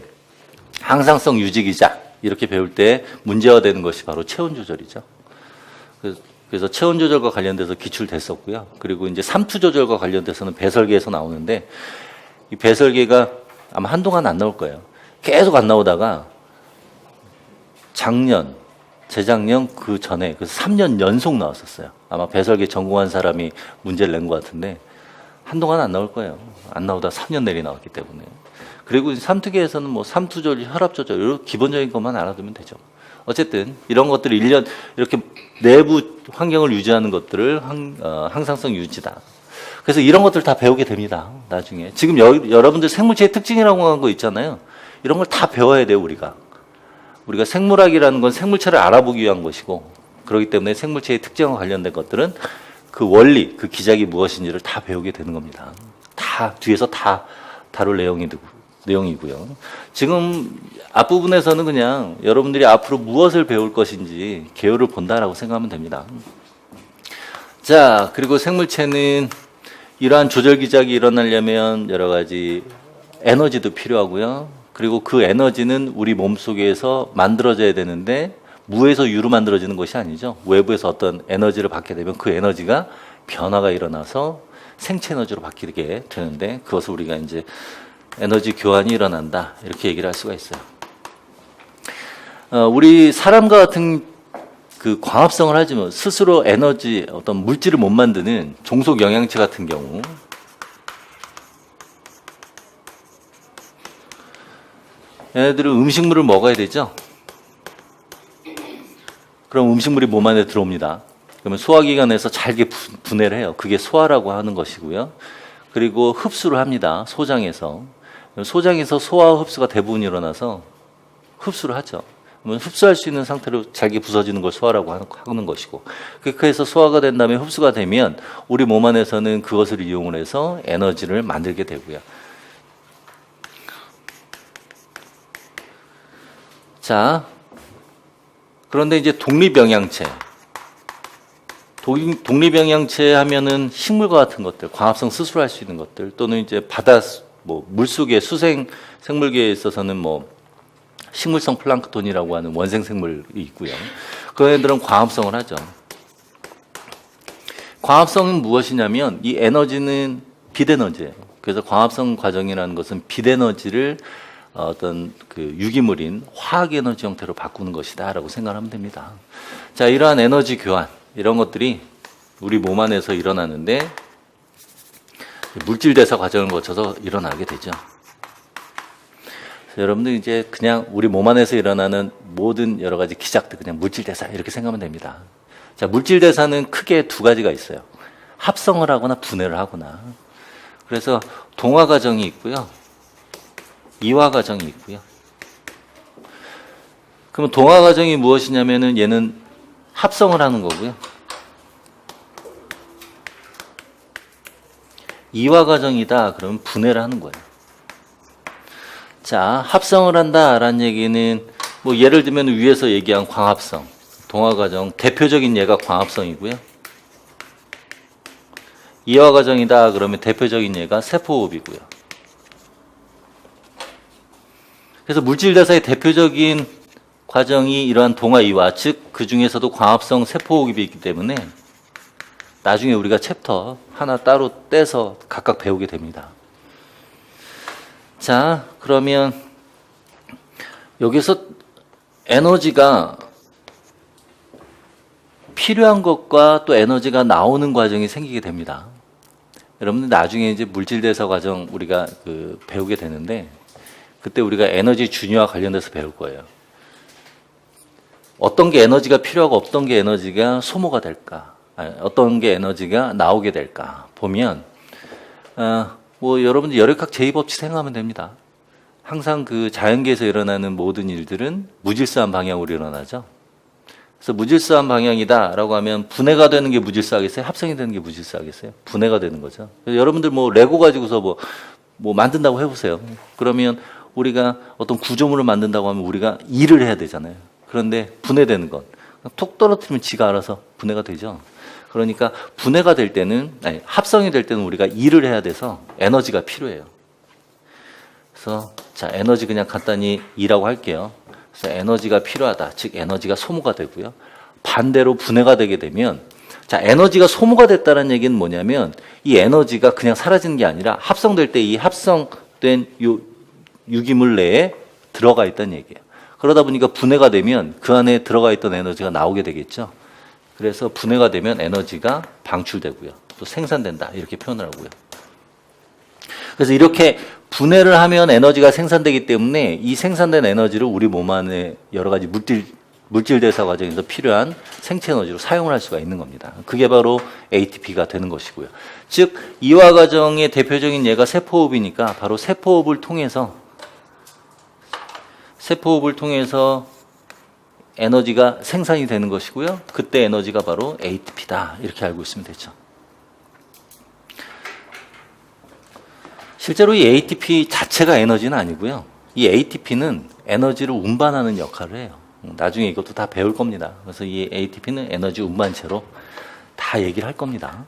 A: 항상성 유지 기작 이렇게 배울 때 문제화되는 것이 바로 체온 조절이죠. 그래서 체온 조절과 관련돼서 기출됐었고요. 그리고 이제 삼투 조절과 관련돼서는 배설계에서 나오는데 이 배설계가 아마 한동안 안 나올 거예요. 계속 안 나오다가 작년, 재작년 그 전에 그 3년 연속 나왔었어요. 아마 배설계 전공한 사람이 문제를 낸 것 같은데 한동안 안 나올 거예요. 안 나오다 3년 내리 나왔기 때문에. 그리고 삼투계에서는 뭐 삼투 조절, 혈압 조절 이런 기본적인 것만 알아두면 되죠. 어쨌든 이런 것들이 1년 이렇게 내부 환경을 유지하는 것들을 항상성 유지다. 그래서 이런 것들 다 배우게 됩니다. 나중에. 지금 여러분들 생물체의 특징이라고 하는 거 있잖아요. 이런 걸 다 배워야 돼요, 우리가. 우리가 생물학이라는 건 생물체를 알아보기 위한 것이고 그렇기 때문에 생물체의 특징과 관련된 것들은 그 원리, 그 기작이 무엇인지를 다 배우게 되는 겁니다. 다 뒤에서 다 다룰 내용이고요. 지금 앞부분에서는 그냥 여러분들이 앞으로 무엇을 배울 것인지 개요를 본다라고 생각하면 됩니다. 자, 그리고 생물체는 이러한 조절 기작이 일어나려면 여러 가지 에너지도 필요하고요. 그리고 그 에너지는 우리 몸속에서 만들어져야 되는데 무에서 유로 만들어지는 것이 아니죠. 외부에서 어떤 에너지를 받게 되면 그 에너지가 변화가 일어나서 생체 에너지로 바뀌게 되는데 그것을 우리가 이제 에너지 교환이 일어난다 이렇게 얘기를 할 수가 있어요. 우리 사람과 같은 그 광합성을 하지만 스스로 에너지 어떤 물질을 못 만드는 종속 영양체 같은 경우 얘네들은 음식물을 먹어야 되죠. 그럼 음식물이 몸 안에 들어옵니다. 그러면 소화기관에서 잘게 분해를 해요. 그게 소화라고 하는 것이고요. 그리고 흡수를 합니다. 소장에서. 소장에서 소화와 흡수가 대부분 일어나서 흡수를 하죠. 그러면 흡수할 수 있는 상태로 잘게 부서지는 걸 소화라고 하는 것이고 그렇게 해서 소화가 된 다음에 흡수가 되면 우리 몸 안에서는 그것을 이용을 해서 에너지를 만들게 되고요. 자, 그런데 이제 독립영양체. 독립영양체 하면은 식물과 같은 것들, 광합성 스스로 할 수 있는 것들, 또는 이제 바다, 물속의 수생 생물계에 있어서는 식물성 플랑크톤이라고 하는 원생 생물이 있고요. 그 애들은 광합성을 하죠. 광합성은 무엇이냐면 이 에너지는 빛에너지예요. 그래서 광합성 과정이라는 것은 빛에너지를 어떤 그 유기물인 화학 에너지 형태로 바꾸는 것이다라고 생각하면 됩니다. 자, 이러한 에너지 교환 이런 것들이 우리 몸 안에서 일어나는데 물질 대사 과정을 거쳐서 일어나게 되죠. 여러분들 이제 그냥 우리 몸 안에서 일어나는 모든 여러 가지 기작들 그냥 물질 대사 이렇게 생각하면 됩니다. 자, 물질 대사는 크게 두 가지가 있어요. 합성을 하거나 분해를 하거나. 그래서 동화 과정이 있고요. 이화 과정이 있고요. 그러면 동화 과정이 무엇이냐면은 얘는 합성을 하는 거고요. 이화 과정이다 그러면 분해를 하는 거예요. 자, 합성을 한다라는 얘기는 예를 들면 위에서 얘기한 광합성, 동화 과정 대표적인 예가 광합성이고요. 이화 과정이다 그러면 대표적인 예가 세포호흡이고요. 그래서 물질대사의 대표적인 과정이 이러한 동아이와, 즉 그 중에서도 광합성 세포호흡이 있기 때문에 나중에 우리가 챕터 하나 따로 떼서 각각 배우게 됩니다. 자, 그러면 여기서 에너지가 필요한 것과 또 에너지가 나오는 과정이 생기게 됩니다. 여러분들 나중에 이제 물질대사 과정 우리가 배우게 되는데, 그때 우리가 에너지 준위와 관련돼서 배울 거예요. 어떤 게 에너지가 필요하고 어떤 게 에너지가 소모가 될까, 어떤 게 에너지가 나오게 될까 보면, 뭐 여러분들 열역학 제2법칙 생각하면 됩니다. 항상 그 자연계에서 일어나는 모든 일들은 무질서한 방향으로 일어나죠. 그래서 무질서한 방향이다라고 하면 분해가 되는 게 무질서하겠어요? 합성이 되는 게 무질서하겠어요? 분해가 되는 거죠. 그래서 여러분들 뭐 레고 가지고서 뭐 만든다고 해보세요. 그러면 우리가 어떤 구조물을 만든다고 하면 우리가 일을 해야 되잖아요. 그런데 분해되는 건 톡 떨어뜨리면 지가 알아서 분해가 되죠. 그러니까 분해가 될 때는, 아니, 합성이 될 때는 우리가 일을 해야 돼서 에너지가 필요해요. 그래서 자, 에너지 그냥 간단히 E라고 할게요. 그래서 에너지가 필요하다, 즉 에너지가 소모가 되고요. 반대로 분해가 되게 되면, 자, 에너지가 소모가 됐다는 얘기는 뭐냐면 이 에너지가 그냥 사라지는 게 아니라 합성될 때 이 합성된 요 유기물 내에 들어가 있다는 얘기예요. 그러다 보니까 분해가 되면 그 안에 들어가 있던 에너지가 나오게 되겠죠. 그래서 분해가 되면 에너지가 방출되고요, 또 생산된다, 이렇게 표현을 하고요. 그래서 이렇게 분해를 하면 에너지가 생산되기 때문에 이 생산된 에너지를 우리 몸 안에 여러 가지 물질 대사 과정에서 필요한 생체 에너지로 사용을 할 수가 있는 겁니다. 그게 바로 ATP가 되는 것이고요. 즉 이화 과정의 대표적인 예가 세포호흡이니까 바로 세포호흡을 통해서 에너지가 생산이 되는 것이고요. 그때 에너지가 바로 ATP다, 이렇게 알고 있으면 되죠. 실제로 이 ATP 자체가 에너지는 아니고요. 이 ATP는 에너지를 운반하는 역할을 해요. 나중에 이것도 다 배울 겁니다. 그래서 이 ATP는 에너지 운반체로 다 얘기를 할 겁니다.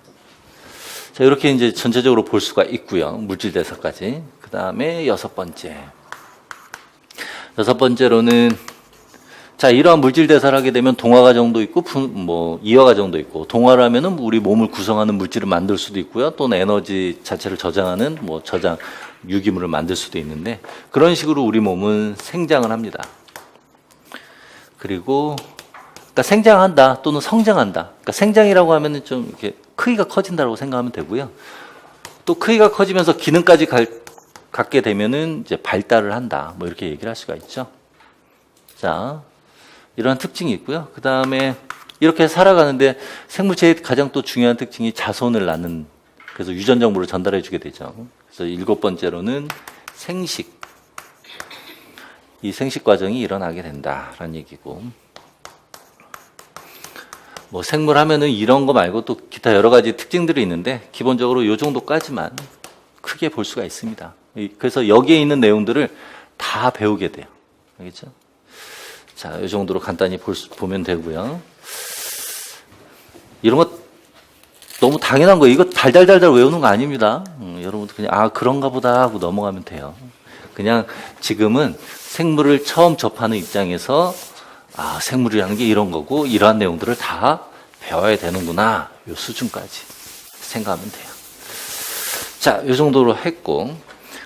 A: 자, 이렇게 이제 전체적으로 볼 수가 있고요. 물질 대사까지. 그 다음에 여섯 번째로는, 자, 이러한 물질 대사를 하게 되면 동화 과정도 있고, 이화 과정도 있고, 동화를 하면은 우리 몸을 구성하는 물질을 만들 수도 있고요. 또는 에너지 자체를 저장하는 유기물을 만들 수도 있는데, 그런 식으로 우리 몸은 생장을 합니다. 그리고, 그러니까 생장한다 또는 성장한다. 그러니까 생장이라고 하면은 좀 이렇게 크기가 커진다고 생각하면 되고요. 또 크기가 커지면서 기능까지 갖게 되면은 이제 발달을 한다, 뭐 이렇게 얘기를 할 수가 있죠. 자, 이런 특징이 있고요. 그 다음에 이렇게 살아가는데 생물체의 가장 또 중요한 특징이 자손을 낳는, 그래서 유전 정보를 전달해 주게 되죠. 그래서 7번째로는 생식. 이 생식 과정이 일어나게 된다라는 얘기고, 뭐 생물 하면은 이런 거 말고 또 기타 여러 가지 특징들이 있는데 기본적으로 이 정도까지만 크게 볼 수가 있습니다. 그래서 여기에 있는 내용들을 다 배우게 돼요. 알겠죠? 자, 이 정도로 간단히 보면 되고요. 이런 거 너무 당연한 거예요. 이거 달달달달 외우는 거 아닙니다. 여러분도 그냥 그런가 보다 하고 넘어가면 돼요. 그냥 지금은 생물을 처음 접하는 입장에서 생물이라는 게 이런 거고 이러한 내용들을 다 배워야 되는구나, 이 수준까지 생각하면 돼요. 자, 이 정도로 했고,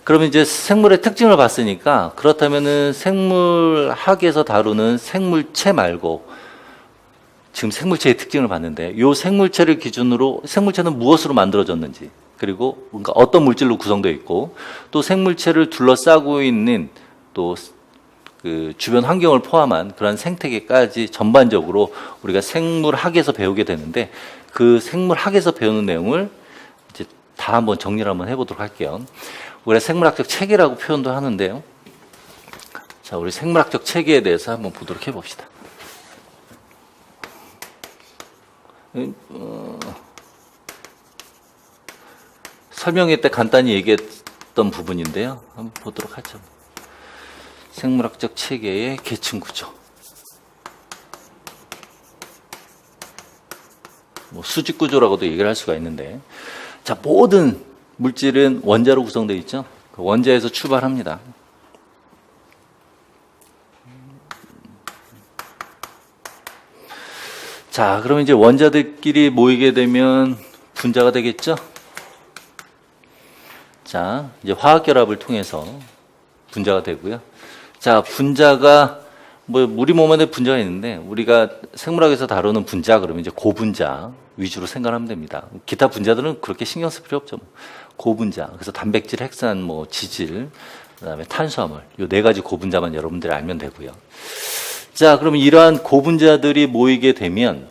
A: 그러면 이제 생물의 특징을 봤으니까, 그렇다면은 생물학에서 다루는 생물체 말고 지금 생물체의 특징을 봤는데, 이 생물체를 기준으로 생물체는 무엇으로 만들어졌는지, 그리고 뭔가 어떤 물질로 구성되어 있고, 또 생물체를 둘러싸고 있는 또 그 주변 환경을 포함한 그런 생태계까지 전반적으로 우리가 생물학에서 배우게 되는데, 그 생물학에서 배우는 내용을 이제 다 한번 정리를 한번 해보도록 할게요. 우리가 생물학적 체계라고 표현도 하는데요. 자, 우리 생물학적 체계에 대해서 한번 보도록 해봅시다. 설명회 때 간단히 얘기했던 부분인데요. 한번 보도록 하죠. 생물학적 체계의 계층 구조. 수직 구조라고도 얘기를 할 수가 있는데, 자, 모든 물질은 원자로 구성되어 있죠. 그 원자에서 출발합니다. 자, 그러면 이제 원자들끼리 모이게 되면 분자가 되겠죠? 자, 이제 화학결합을 통해서 분자가 되고요. 자, 분자가 우리 몸 안에 분자가 있는데 우리가 생물학에서 다루는 분자 그러면 이제 고분자 위주로 생각하면 됩니다. 기타 분자들은 그렇게 신경 쓸 필요 없죠. 고분자. 그래서 단백질, 핵산, 지질, 그다음에 탄수화물. 요 네 가지 고분자만 여러분들이 알면 되고요. 자, 그러면 이러한 고분자들이 모이게 되면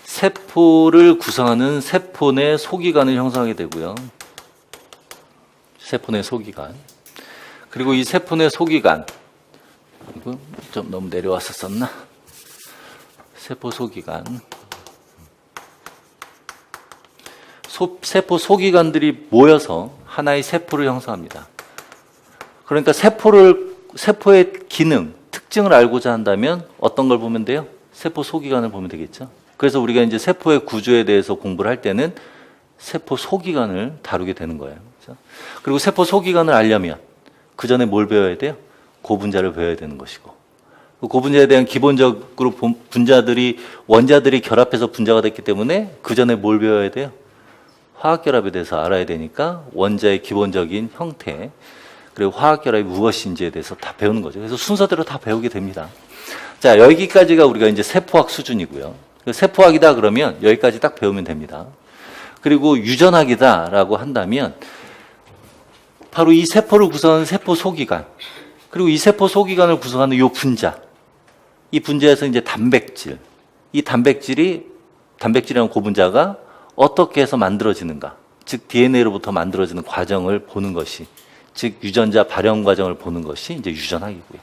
A: 세포를 구성하는 세포 내 소기관을 형성하게 되고요. 세포 내 소기관. 그리고 이 세포 내 소기관. 이거 좀 너무 내려왔었나? 세포 소기관. 세포 소기관들이 모여서 하나의 세포를 형성합니다. 그러니까 세포의 기능, 특징을 알고자 한다면 어떤 걸 보면 돼요? 세포 소기관을 보면 되겠죠. 그래서 우리가 이제 세포의 구조에 대해서 공부를 할 때는 세포 소기관을 다루게 되는 거예요. 그렇죠? 그리고 세포 소기관을 알려면 그 전에 뭘 배워야 돼요? 고분자를 배워야 되는 것이고, 그 고분자에 대한 기본적으로 원자들이 결합해서 분자가 됐기 때문에 그 전에 뭘 배워야 돼요? 화학결합에 대해서 알아야 되니까 원자의 기본적인 형태, 그리고 화학결합이 무엇인지에 대해서 다 배우는 거죠. 그래서 순서대로 다 배우게 됩니다. 자, 여기까지가 우리가 이제 세포학 수준이고요. 세포학이다 그러면 여기까지 딱 배우면 됩니다. 그리고 유전학이다라고 한다면 바로 이 세포를 구성하는 세포 소기관, 그리고 이 세포 소기관을 구성하는 이 분자, 이 분자에서 이제 단백질, 이 단백질이라는 고분자가 어떻게 해서 만들어지는가, 즉 DNA로부터 만들어지는 과정을 보는 것이, 즉 유전자 발현 과정을 보는 것이 이제 유전학이고요.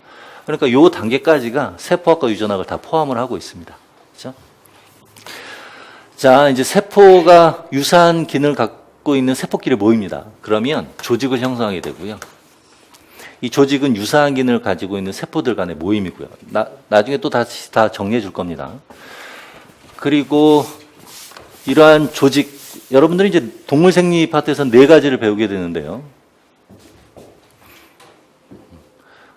A: 그러니까 이 단계까지가 세포학과 유전학을 다 포함을 하고 있습니다. 그렇죠? 자, 이제 세포가 유사한 기능을 갖고 있는 세포끼리 모입니다. 그러면 조직을 형성하게 되고요. 이 조직은 유사한 기능을 가지고 있는 세포들 간의 모임이고요. 나중에 또 다시 다 정리해 줄 겁니다. 그리고 이러한 조직, 여러분들이 이제 동물 생리 파트에서 네 가지를 배우게 되는데요.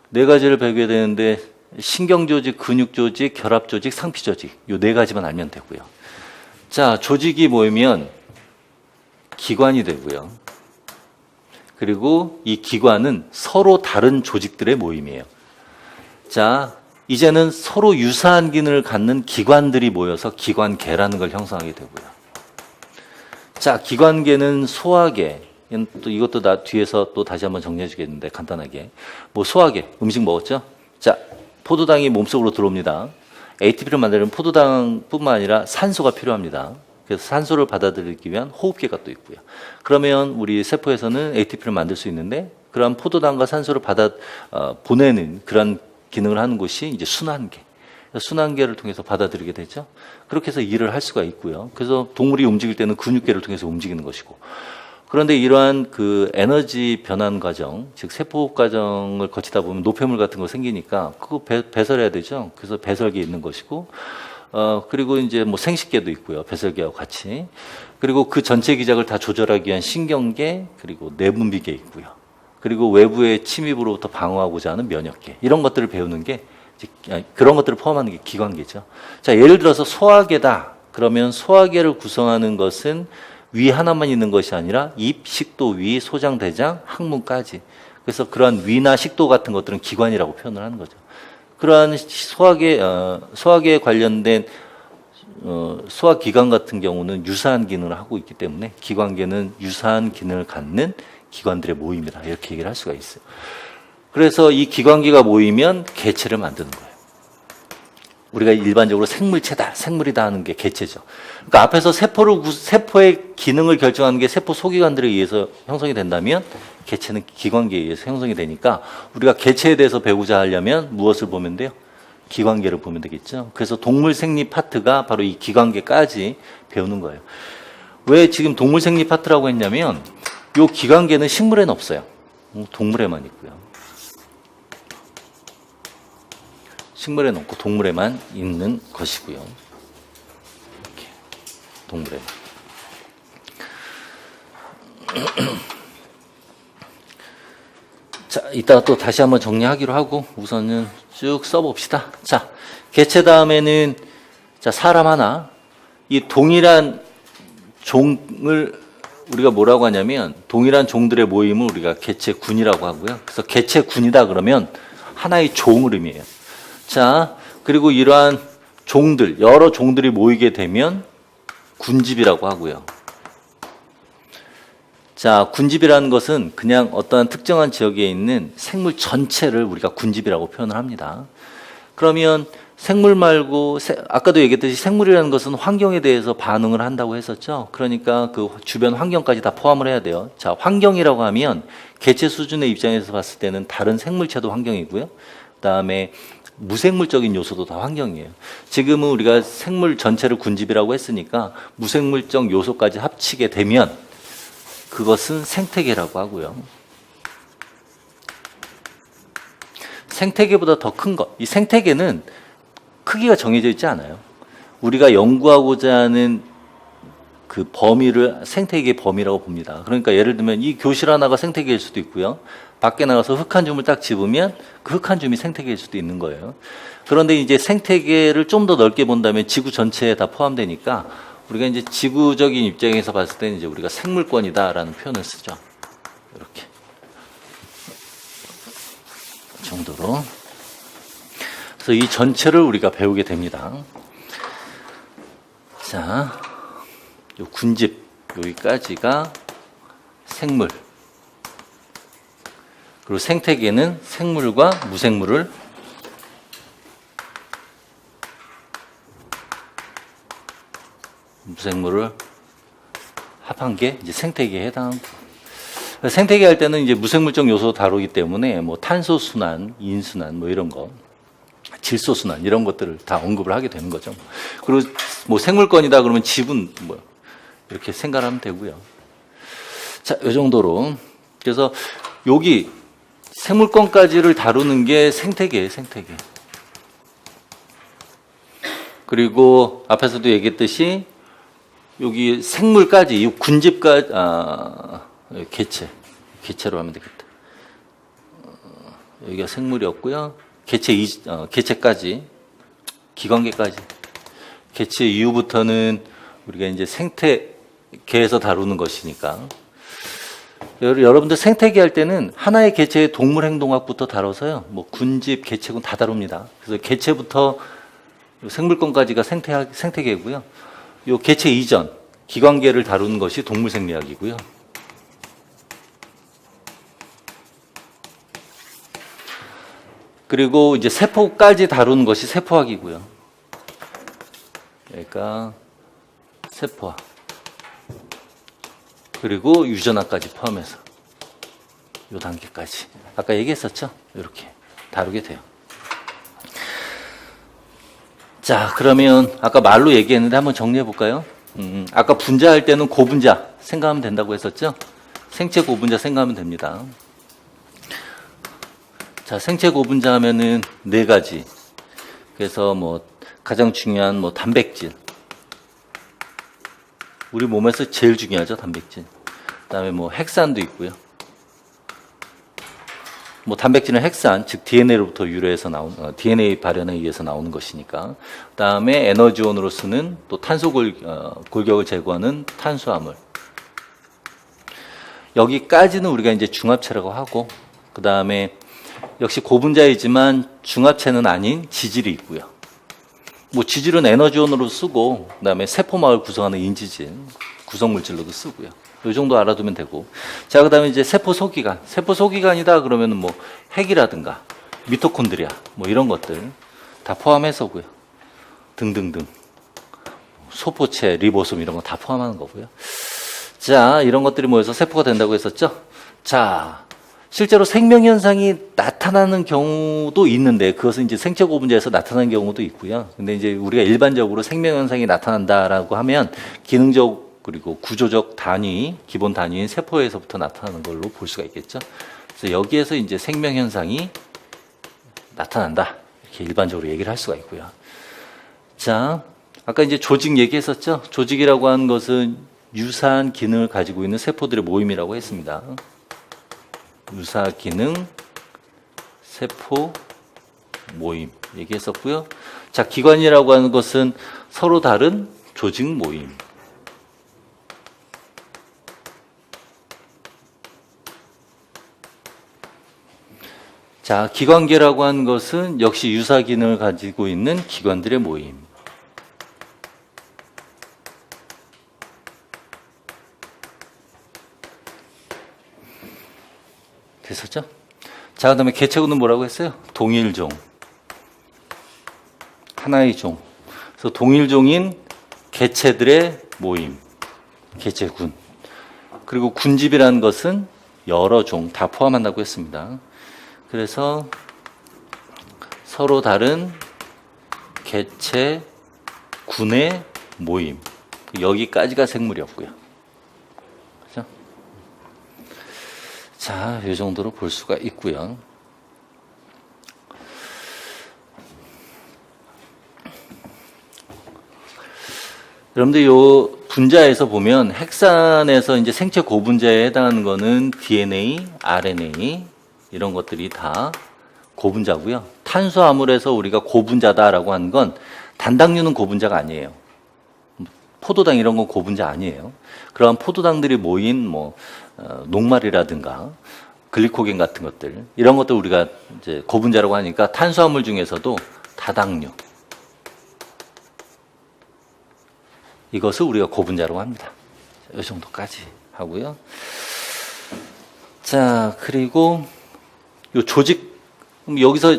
A: 네 가지를 배우게 되는데 신경조직, 근육조직, 결합조직, 상피조직, 요 네 가지만 알면 되고요. 자, 조직이 모이면 기관이 되고요. 그리고 이 기관은 서로 다른 조직들의 모임이에요. 자, 이제는 서로 유사한 기능을 갖는 기관들이 모여서 기관계라는 걸 형성하게 되고요. 자, 기관계는 소화계. 또 이것도 뒤에서 또 다시 한번 정리해 주겠는데 간단하게. 소화계, 음식 먹었죠? 자, 포도당이 몸속으로 들어옵니다. ATP를 만들려면 포도당뿐만 아니라 산소가 필요합니다. 그래서 산소를 받아들이기 위한 호흡기가 또 있고요. 그러면 우리 세포에서는 ATP를 만들 수 있는데 그런 포도당과 산소를 보내는 그런 기능을 하는 곳이 이제 순환계. 순환계를 통해서 받아들이게 되죠. 그렇게 해서 일을 할 수가 있고요. 그래서 동물이 움직일 때는 근육계를 통해서 움직이는 것이고. 그런데 이러한 그 에너지 변환 과정, 즉 세포 과정을 거치다 보면 노폐물 같은 거 생기니까 그거 배설해야 되죠. 그래서 배설기 있는 것이고, 그리고 이제 생식계도 있고요. 배설계와 같이. 그리고 그 전체 기작을 다 조절하기 위한 신경계, 그리고 내분비계 있고요. 그리고 외부의 침입으로부터 방어하고자 하는 면역계. 이런 것들을 배우는 게, 그런 것들을 포함하는 게 기관계죠. 자, 예를 들어서 소화계다. 그러면 소화계를 구성하는 것은 위 하나만 있는 것이 아니라 입, 식도, 위, 소장, 대장, 항문까지. 그래서 그러한 위나 식도 같은 것들은 기관이라고 표현을 하는 거죠. 그러한 소화계에 관련된 소화기관 같은 경우는 유사한 기능을 하고 있기 때문에 기관계는 유사한 기능을 갖는 기관들의 모임이다. 이렇게 얘기를 할 수가 있어요. 그래서 이 기관계가 모이면 개체를 만드는 거예요. 우리가 일반적으로 생물이다 하는 게 개체죠. 그러니까 앞에서 세포의 기능을 결정하는 게 세포 소기관들에 의해서 형성이 된다면 개체는 기관계에 의해서 형성이 되니까 우리가 개체에 대해서 배우자 하려면 무엇을 보면 돼요? 기관계를 보면 되겠죠. 그래서 동물 생리 파트가 바로 이 기관계까지 배우는 거예요. 왜 지금 동물 생리 파트라고 했냐면 이 기관계는 식물에는 없어요. 동물에만 있고요. 식물에는 없고 동물에만 있는 것이고요. 이렇게 동물에. 자, 이따가 또 다시 한번 정리하기로 하고 우선은 쭉 써봅시다. 자, 개체 다음에는 자, 사람 하나, 이 동일한 종을 우리가 뭐라고 하냐면 동일한 종들의 모임을 우리가 개체군이라고 하고요. 그래서 개체군이다 그러면 하나의 종을 의미해요. 자, 그리고 이러한 종들, 여러 종들이 모이게 되면 군집이라고 하고요. 자, 군집이라는 것은 그냥 어떠한 특정한 지역에 있는 생물 전체를 우리가 군집이라고 표현을 합니다. 그러면 생물 말고 아까도 얘기했듯이 생물이라는 것은 환경에 대해서 반응을 한다고 했었죠. 그러니까 그 주변 환경까지 다 포함을 해야 돼요. 자, 환경이라고 하면 개체 수준의 입장에서 봤을 때는 다른 생물체도 환경이고요. 그다음에 무생물적인 요소도 다 환경이에요. 지금은 우리가 생물 전체를 군집이라고 했으니까 무생물적 요소까지 합치게 되면 그것은 생태계라고 하고요. 생태계보다 더 큰 것, 이 생태계는 크기가 정해져 있지 않아요. 우리가 연구하고자 하는 그 범위를 생태계의 범위라고 봅니다. 그러니까 예를 들면 이 교실 하나가 생태계일 수도 있고요. 밖에 나가서 흙 한 줌을 딱 집으면 그 흙 한 줌이 생태계일 수도 있는 거예요. 그런데 이제 생태계를 좀 더 넓게 본다면 지구 전체에 다 포함되니까 우리가 이제 지구적인 입장에서 봤을 때는 이제 우리가 생물권이다라는 표현을 쓰죠. 이렇게. 이 정도로. 그래서 이 전체를 우리가 배우게 됩니다. 자, 요 군집 여기까지가 생물. 그리고 생태계는 생물과 무생물을 합한 게 이제 생태계에 해당하고, 생태계 할 때는 이제 무생물적 요소 다루기 때문에 뭐 탄소 순환, 인순환 뭐 이런 거, 질소 순환 이런 것들을 다 언급을 하게 되는 거죠. 그리고 뭐 생물권이다 그러면 지분 뭐 이렇게 생각하면 되고요. 자, 이 정도로. 그래서 여기 생물권까지를 다루는 게 생태계예요, 생태계. 그리고 앞에서도 얘기했듯이 여기 생물까지, 이 군집까지, 개체로 하면 되겠다. 여기가 생물이었고요. 개체까지, 기관계까지. 개체 이후부터는 우리가 이제 생태계에서 다루는 것이니까. 여러분들 생태계 할 때는 하나의 개체의 동물 행동학부터 다뤄서요. 뭐 군집, 개체군 다 다룹니다. 그래서 개체부터 생물권까지가 생태계고요. 요 개체 이전, 기관계를 다루는 것이 동물 생리학이고요. 그리고 이제 세포까지 다루는 것이 세포학이고요. 그러니까 세포학. 그리고 유전학까지 포함해서 요 단계까지. 아까 얘기했었죠? 이렇게 다루게 돼요. 자, 그러면 아까 말로 얘기했는데 한번 정리해 볼까요? 아까 분자할 때는 고분자 생각하면 된다고 했었죠? 생체 고분자 생각하면 됩니다. 자, 생체 고분자 하면은 네 가지. 그래서 뭐 가장 중요한 뭐 단백질. 우리 몸에서 제일 중요하죠, 단백질. 그다음에 뭐 핵산도 있고요. 뭐 단백질은 핵산, 즉 DNA로부터 유래해서 나온 DNA 발현에 의해서 나오는 것이니까. 그다음에 에너지원으로 쓰는 또 탄소 골격을 제거하는 탄수화물. 여기까지는 우리가 이제 중합체라고 하고, 그다음에 역시 고분자이지만 중합체는 아닌 지질이 있고요. 뭐 지질은 에너지원으로 쓰고, 그다음에 세포막을 구성하는 인지질, 구성물질로도 쓰고요. 이 정도 알아두면 되고. 자, 그다음에 이제 세포 소기관. 세포 소기관이다 그러면은 뭐 핵이라든가 미토콘드리아 뭐 이런 것들 다 포함해서고요. 등등등. 소포체, 리보솜 이런 거 다 포함하는 거고요. 자, 이런 것들이 모여서 세포가 된다고 했었죠. 자, 실제로 생명 현상이 나타나는 경우도 있는데 그것은 이제 생체 고분자에서 나타나는 경우도 있고요. 근데 이제 우리가 일반적으로 생명 현상이 나타난다라고 하면 기능적 그리고 구조적 단위, 기본 단위인 세포에서부터 나타나는 걸로 볼 수가 있겠죠. 그래서 여기에서 이제 생명 현상이 나타난다. 이렇게 일반적으로 얘기를 할 수가 있고요. 자, 아까 이제 조직 얘기했었죠. 조직이라고 하는 것은 유사한 기능을 가지고 있는 세포들의 모임이라고 했습니다. 유사 기능 세포 모임 얘기했었고요. 자, 기관이라고 하는 것은 서로 다른 조직 모임. 자, 기관계라고 하는 것은 역시 유사 기능을 가지고 있는 기관들의 모임. 됐었죠? 자, 그 다음에 개체군은 뭐라고 했어요? 동일종. 하나의 종. 그래서 동일종인 개체들의 모임. 개체군. 그리고 군집이라는 것은 여러 종 다 포함한다고 했습니다. 그래서 서로 다른 개체, 군의 모임. 여기까지가 생물이었고요. 그죠? 자, 이 정도로 볼 수가 있고요. 여러분들 요 분자에서 보면 핵산에서 이제 생체 고분자에 해당하는 거는 DNA, RNA 이런 것들이 다 고분자고요. 탄수화물에서 우리가 고분자다라고 하는 건 단당류는 고분자가 아니에요. 포도당 이런 건 고분자 아니에요. 그러한 포도당들이 모인 녹말이라든가 글리코겐 같은 것들 이런 것들 우리가 이제 고분자라고 하니까 탄수화물 중에서도 다당류 이것을 우리가 고분자라고 합니다. 이 정도까지 하고요. 자, 그리고 요 조직, 여기서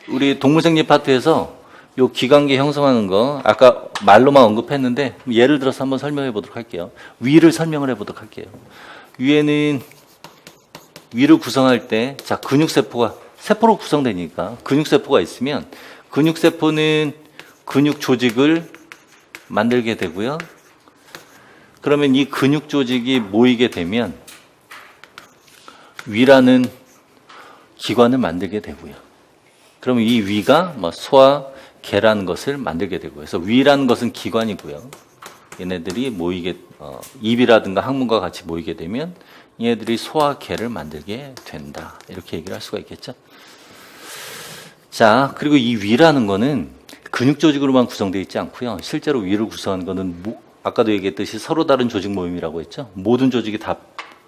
A: 우리 동물생리 파트에서 요 기관계 형성하는 거, 아까 말로만 언급했는데, 예를 들어서 한번 설명해 보도록 할게요. 위를 설명을 해 보도록 할게요. 위에는, 위를 구성할 때, 자, 근육세포가, 세포로 구성되니까, 근육세포가 있으면, 근육세포는 근육 조직을 만들게 되고요. 그러면 이 근육 조직이 모이게 되면 위라는 기관을 만들게 되고요. 그러면 이 위가 소화, 개라는 것을 만들게 되고요. 그래서 위라는 것은 기관이고요. 얘네들이 모이게 입이라든가 항문과 같이 모이게 되면 얘네들이 소화, 개를 만들게 된다. 이렇게 얘기를 할 수가 있겠죠. 자, 그리고 이 위라는 거는 근육 조직으로만 구성되어 있지 않고요. 실제로 위를 구성하는 거는 아까도 얘기했듯이 서로 다른 조직 모임이라고 했죠. 모든 조직이 다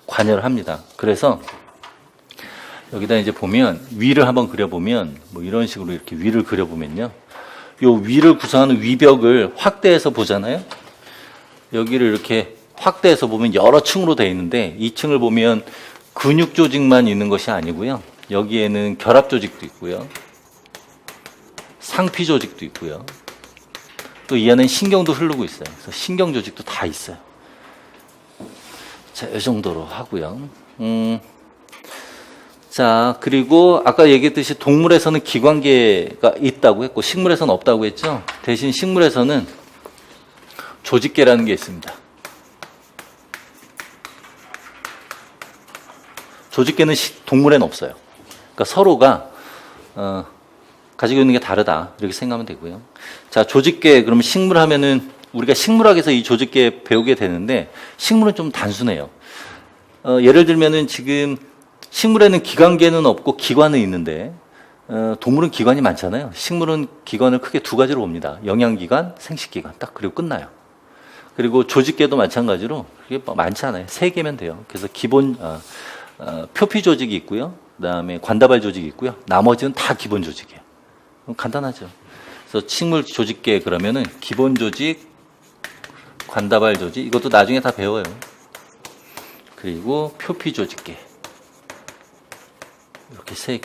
A: 관여를 합니다. 그래서 여기다 이제 보면 위를 한번 그려보면 이런 식으로 이렇게 위를 그려보면요. 요 위를 구성하는 위벽을 확대해서 보잖아요. 여기를 이렇게 확대해서 보면 여러 층으로 되어 있는데 이 층을 보면 근육 조직만 있는 것이 아니고요. 여기에는 결합 조직도 있고요. 상피 조직도 있고요. 또 이 안에 신경도 흐르고 있어요. 그래서 신경 조직도 다 있어요. 자, 이 정도로 하고요. 자, 그리고 아까 얘기했듯이 동물에서는 기관계가 있다고 했고 식물에서는 없다고 했죠. 대신 식물에서는 조직계라는 게 있습니다. 조직계는 동물에는 없어요. 그러니까 서로가 가지고 있는 게 다르다 이렇게 생각하면 되고요. 자, 조직계 그러면 식물 하면은 우리가 식물학에서 이 조직계 배우게 되는데 식물은 좀 단순해요. 예를 들면은 지금 식물에는 기관계는 없고 기관은 있는데 동물은 기관이 많잖아요. 식물은 기관을 크게 두 가지로 봅니다. 영양기관, 생식기관 딱 그리고 끝나요. 그리고 조직계도 마찬가지로 그게 많지 않아요. 3개면 돼요. 그래서 기본 표피 조직이 있고요. 그다음에 관다발 조직이 있고요. 나머지는 다 기본 조직이에요. 간단하죠. 그래서 식물 조직계 그러면은 기본 조직, 관다발 조직 이것도 나중에 다 배워요. 그리고 표피 조직계 이렇게 3개.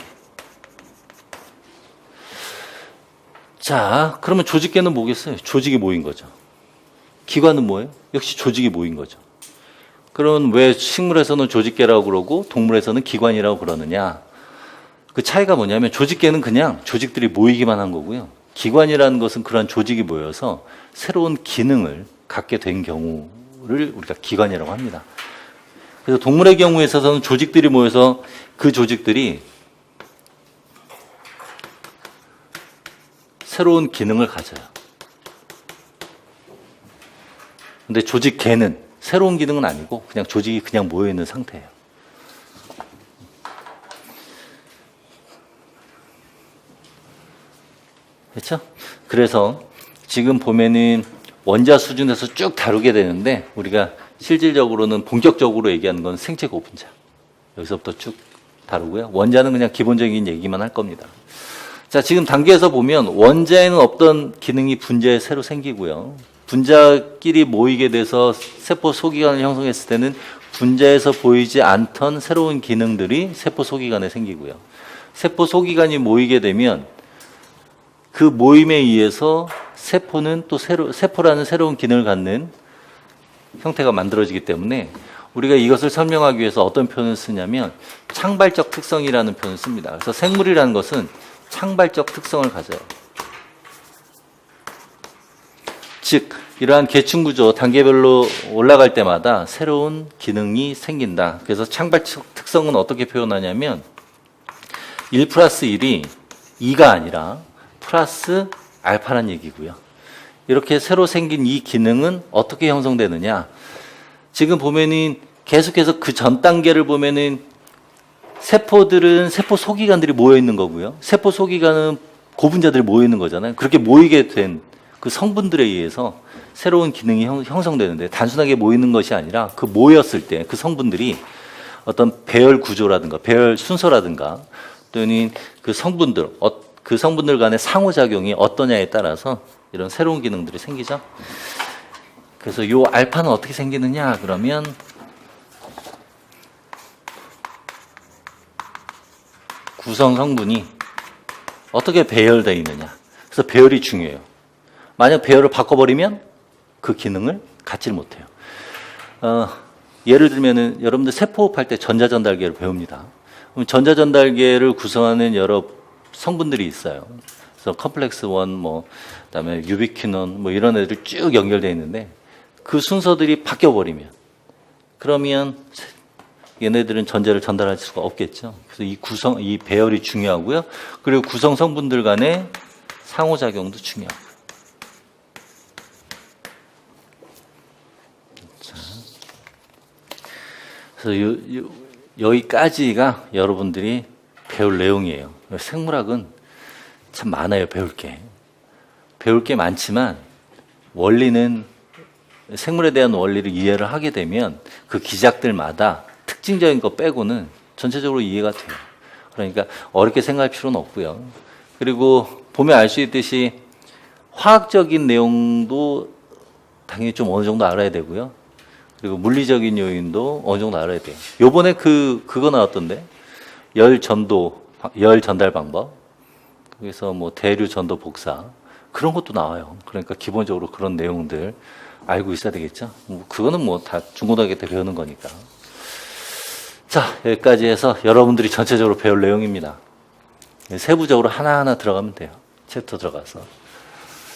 A: 자, 그러면 조직계는 뭐겠어요? 조직이 모인 거죠. 기관은 뭐예요? 역시 조직이 모인 거죠. 그럼 왜 식물에서는 조직계라고 그러고 동물에서는 기관이라고 그러느냐? 그 차이가 뭐냐면 조직계는 그냥 조직들이 모이기만 한 거고요. 기관이라는 것은 그러한 조직이 모여서 새로운 기능을 갖게 된 경우를 우리가 기관이라고 합니다. 그래서 동물의 경우에 있어서는 조직들이 모여서 그 조직들이 새로운 기능을 가져요. 근데 조직계는 새로운 기능은 아니고 그냥 조직이 그냥 모여있는 상태예요. 그렇죠? 그래서 지금 보면은 원자 수준에서 쭉 다루게 되는데 우리가 실질적으로는 본격적으로 얘기하는 건 생체 고분자. 여기서부터 쭉 다루고요. 원자는 그냥 기본적인 얘기만 할 겁니다. 자, 지금 단계에서 보면 원자에는 없던 기능이 분자에 새로 생기고요. 분자끼리 모이게 돼서 세포 소기관을 형성했을 때는 분자에서 보이지 않던 새로운 기능들이 세포 소기관에 생기고요. 세포 소기관이 모이게 되면 그 모임에 의해서 세포는 또 세포라는 새로운 기능을 갖는 형태가 만들어지기 때문에 우리가 이것을 설명하기 위해서 어떤 표현을 쓰냐면 창발적 특성이라는 표현을 씁니다. 그래서 생물이라는 것은 창발적 특성을 가져요. 즉 이러한 계층구조 단계별로 올라갈 때마다 새로운 기능이 생긴다. 그래서 창발적 특성은 어떻게 표현하냐면 1 플러스 1이 2가 아니라 플러스 알파란 얘기고요. 이렇게 새로 생긴 이 기능은 어떻게 형성되느냐. 지금 보면은 계속해서 그 전 단계를 보면은 세포들은 세포 소기관들이 모여 있는 거고요. 세포 소기관은 고분자들이 모여 있는 거잖아요. 그렇게 모이게 된 그 성분들에 의해서 새로운 기능이 형성되는데 단순하게 모이는 것이 아니라 그 모였을 때 그 성분들이 어떤 배열 구조라든가 배열 순서라든가 또는 그 성분들 간의 상호작용이 어떠냐에 따라서 이런 새로운 기능들이 생기죠. 그래서 이 알파는 어떻게 생기느냐 그러면 구성 성분이 어떻게 배열되어 있느냐. 그래서 배열이 중요해요. 만약 배열을 바꿔버리면 그 기능을 갖지를 못해요. 예를 들면은 여러분들 세포호흡할 때 전자전달계를 배웁니다. 그럼 전자전달계를 구성하는 여러 성분들이 있어요. 그래서 컴플렉스 1, 그다음에 유비퀴논, 이런 애들이 쭉 연결되어 있는데 그 순서들이 바뀌어버리면 그러면 얘네들은 전자를 전달할 수가 없겠죠. 그래서 이 배열이 중요하고요. 그리고 구성 성분들 간의 상호작용도 중요하고. 그래서 여기까지가 여러분들이 배울 내용이에요. 생물학은 참 많아요, 배울 게. 배울 게 많지만 원리는 생물에 대한 원리를 이해를 하게 되면 그 기작들마다 특징적인 거 빼고는 전체적으로 이해가 돼요. 그러니까 어렵게 생각할 필요는 없고요. 그리고 보면 알 수 있듯이 화학적인 내용도 당연히 좀 어느 정도 알아야 되고요. 그리고 물리적인 요인도 어느 정도 알아야 돼요. 요번에 그거 나왔던데. 열 전달 방법. 그래서 대류 전도 복사. 그런 것도 나와요. 그러니까 기본적으로 그런 내용들 알고 있어야 되겠죠. 그거는 다 중고등학교 때 배우는 거니까. 자, 여기까지 해서 여러분들이 전체적으로 배울 내용입니다. 세부적으로 하나하나 들어가면 돼요. 챕터 들어가서.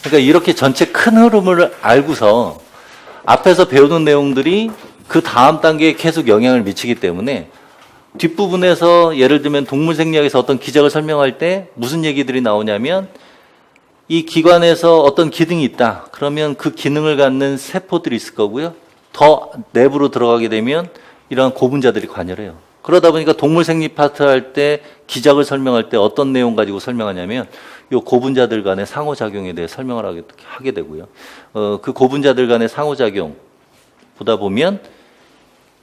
A: 그러니까 이렇게 전체 큰 흐름을 알고서 앞에서 배우는 내용들이 그 다음 단계에 계속 영향을 미치기 때문에 뒷부분에서 예를 들면 동물 생리학에서 어떤 기작을 설명할 때 무슨 얘기들이 나오냐면 이 기관에서 어떤 기능이 있다. 그러면 그 기능을 갖는 세포들이 있을 거고요. 더 내부로 들어가게 되면 이런 고분자들이 관여를 해요. 그러다 보니까 동물 생리 파트 할 때 기작을 설명할 때 어떤 내용 가지고 설명하냐면 이 고분자들 간의 상호작용에 대해 설명을 하게 되고요. 그 고분자들 간의 상호작용 보다 보면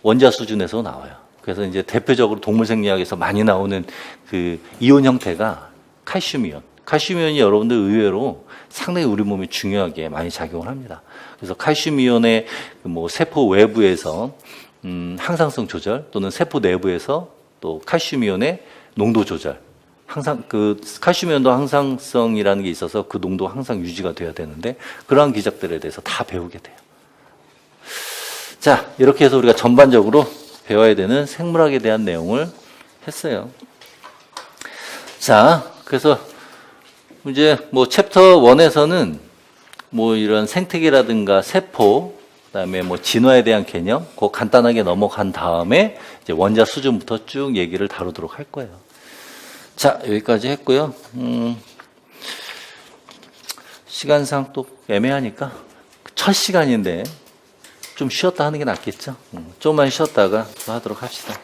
A: 원자 수준에서 나와요. 그래서 이제 대표적으로 동물 생리학에서 많이 나오는 그 이온 형태가 칼슘 이온. 칼슘 이온이 여러분들 의외로 상당히 우리 몸에 중요하게 많이 작용을 합니다. 그래서 칼슘 이온의 세포 외부에서 항상성 조절 또는 세포 내부에서 또 칼슘 이온의 농도 조절. 항상 그 칼슘 이온도 항상성이라는 게 있어서 그 농도 항상 유지가 돼야 되는데 그러한 기작들에 대해서 다 배우게 돼요. 자, 이렇게 해서 우리가 전반적으로 배워야 되는 생물학에 대한 내용을 했어요. 자, 그래서 이제 챕터 1에서는 이런 생태계라든가 세포, 그다음에 진화에 대한 개념, 그거 간단하게 넘어간 다음에 이제 원자 수준부터 쭉 얘기를 다루도록 할 거예요. 자, 여기까지 했고요. 시간상 또 애매하니까 첫 시간인데 좀 쉬었다 하는 게 낫겠죠. 좀만 쉬었다가 또 하도록 합시다.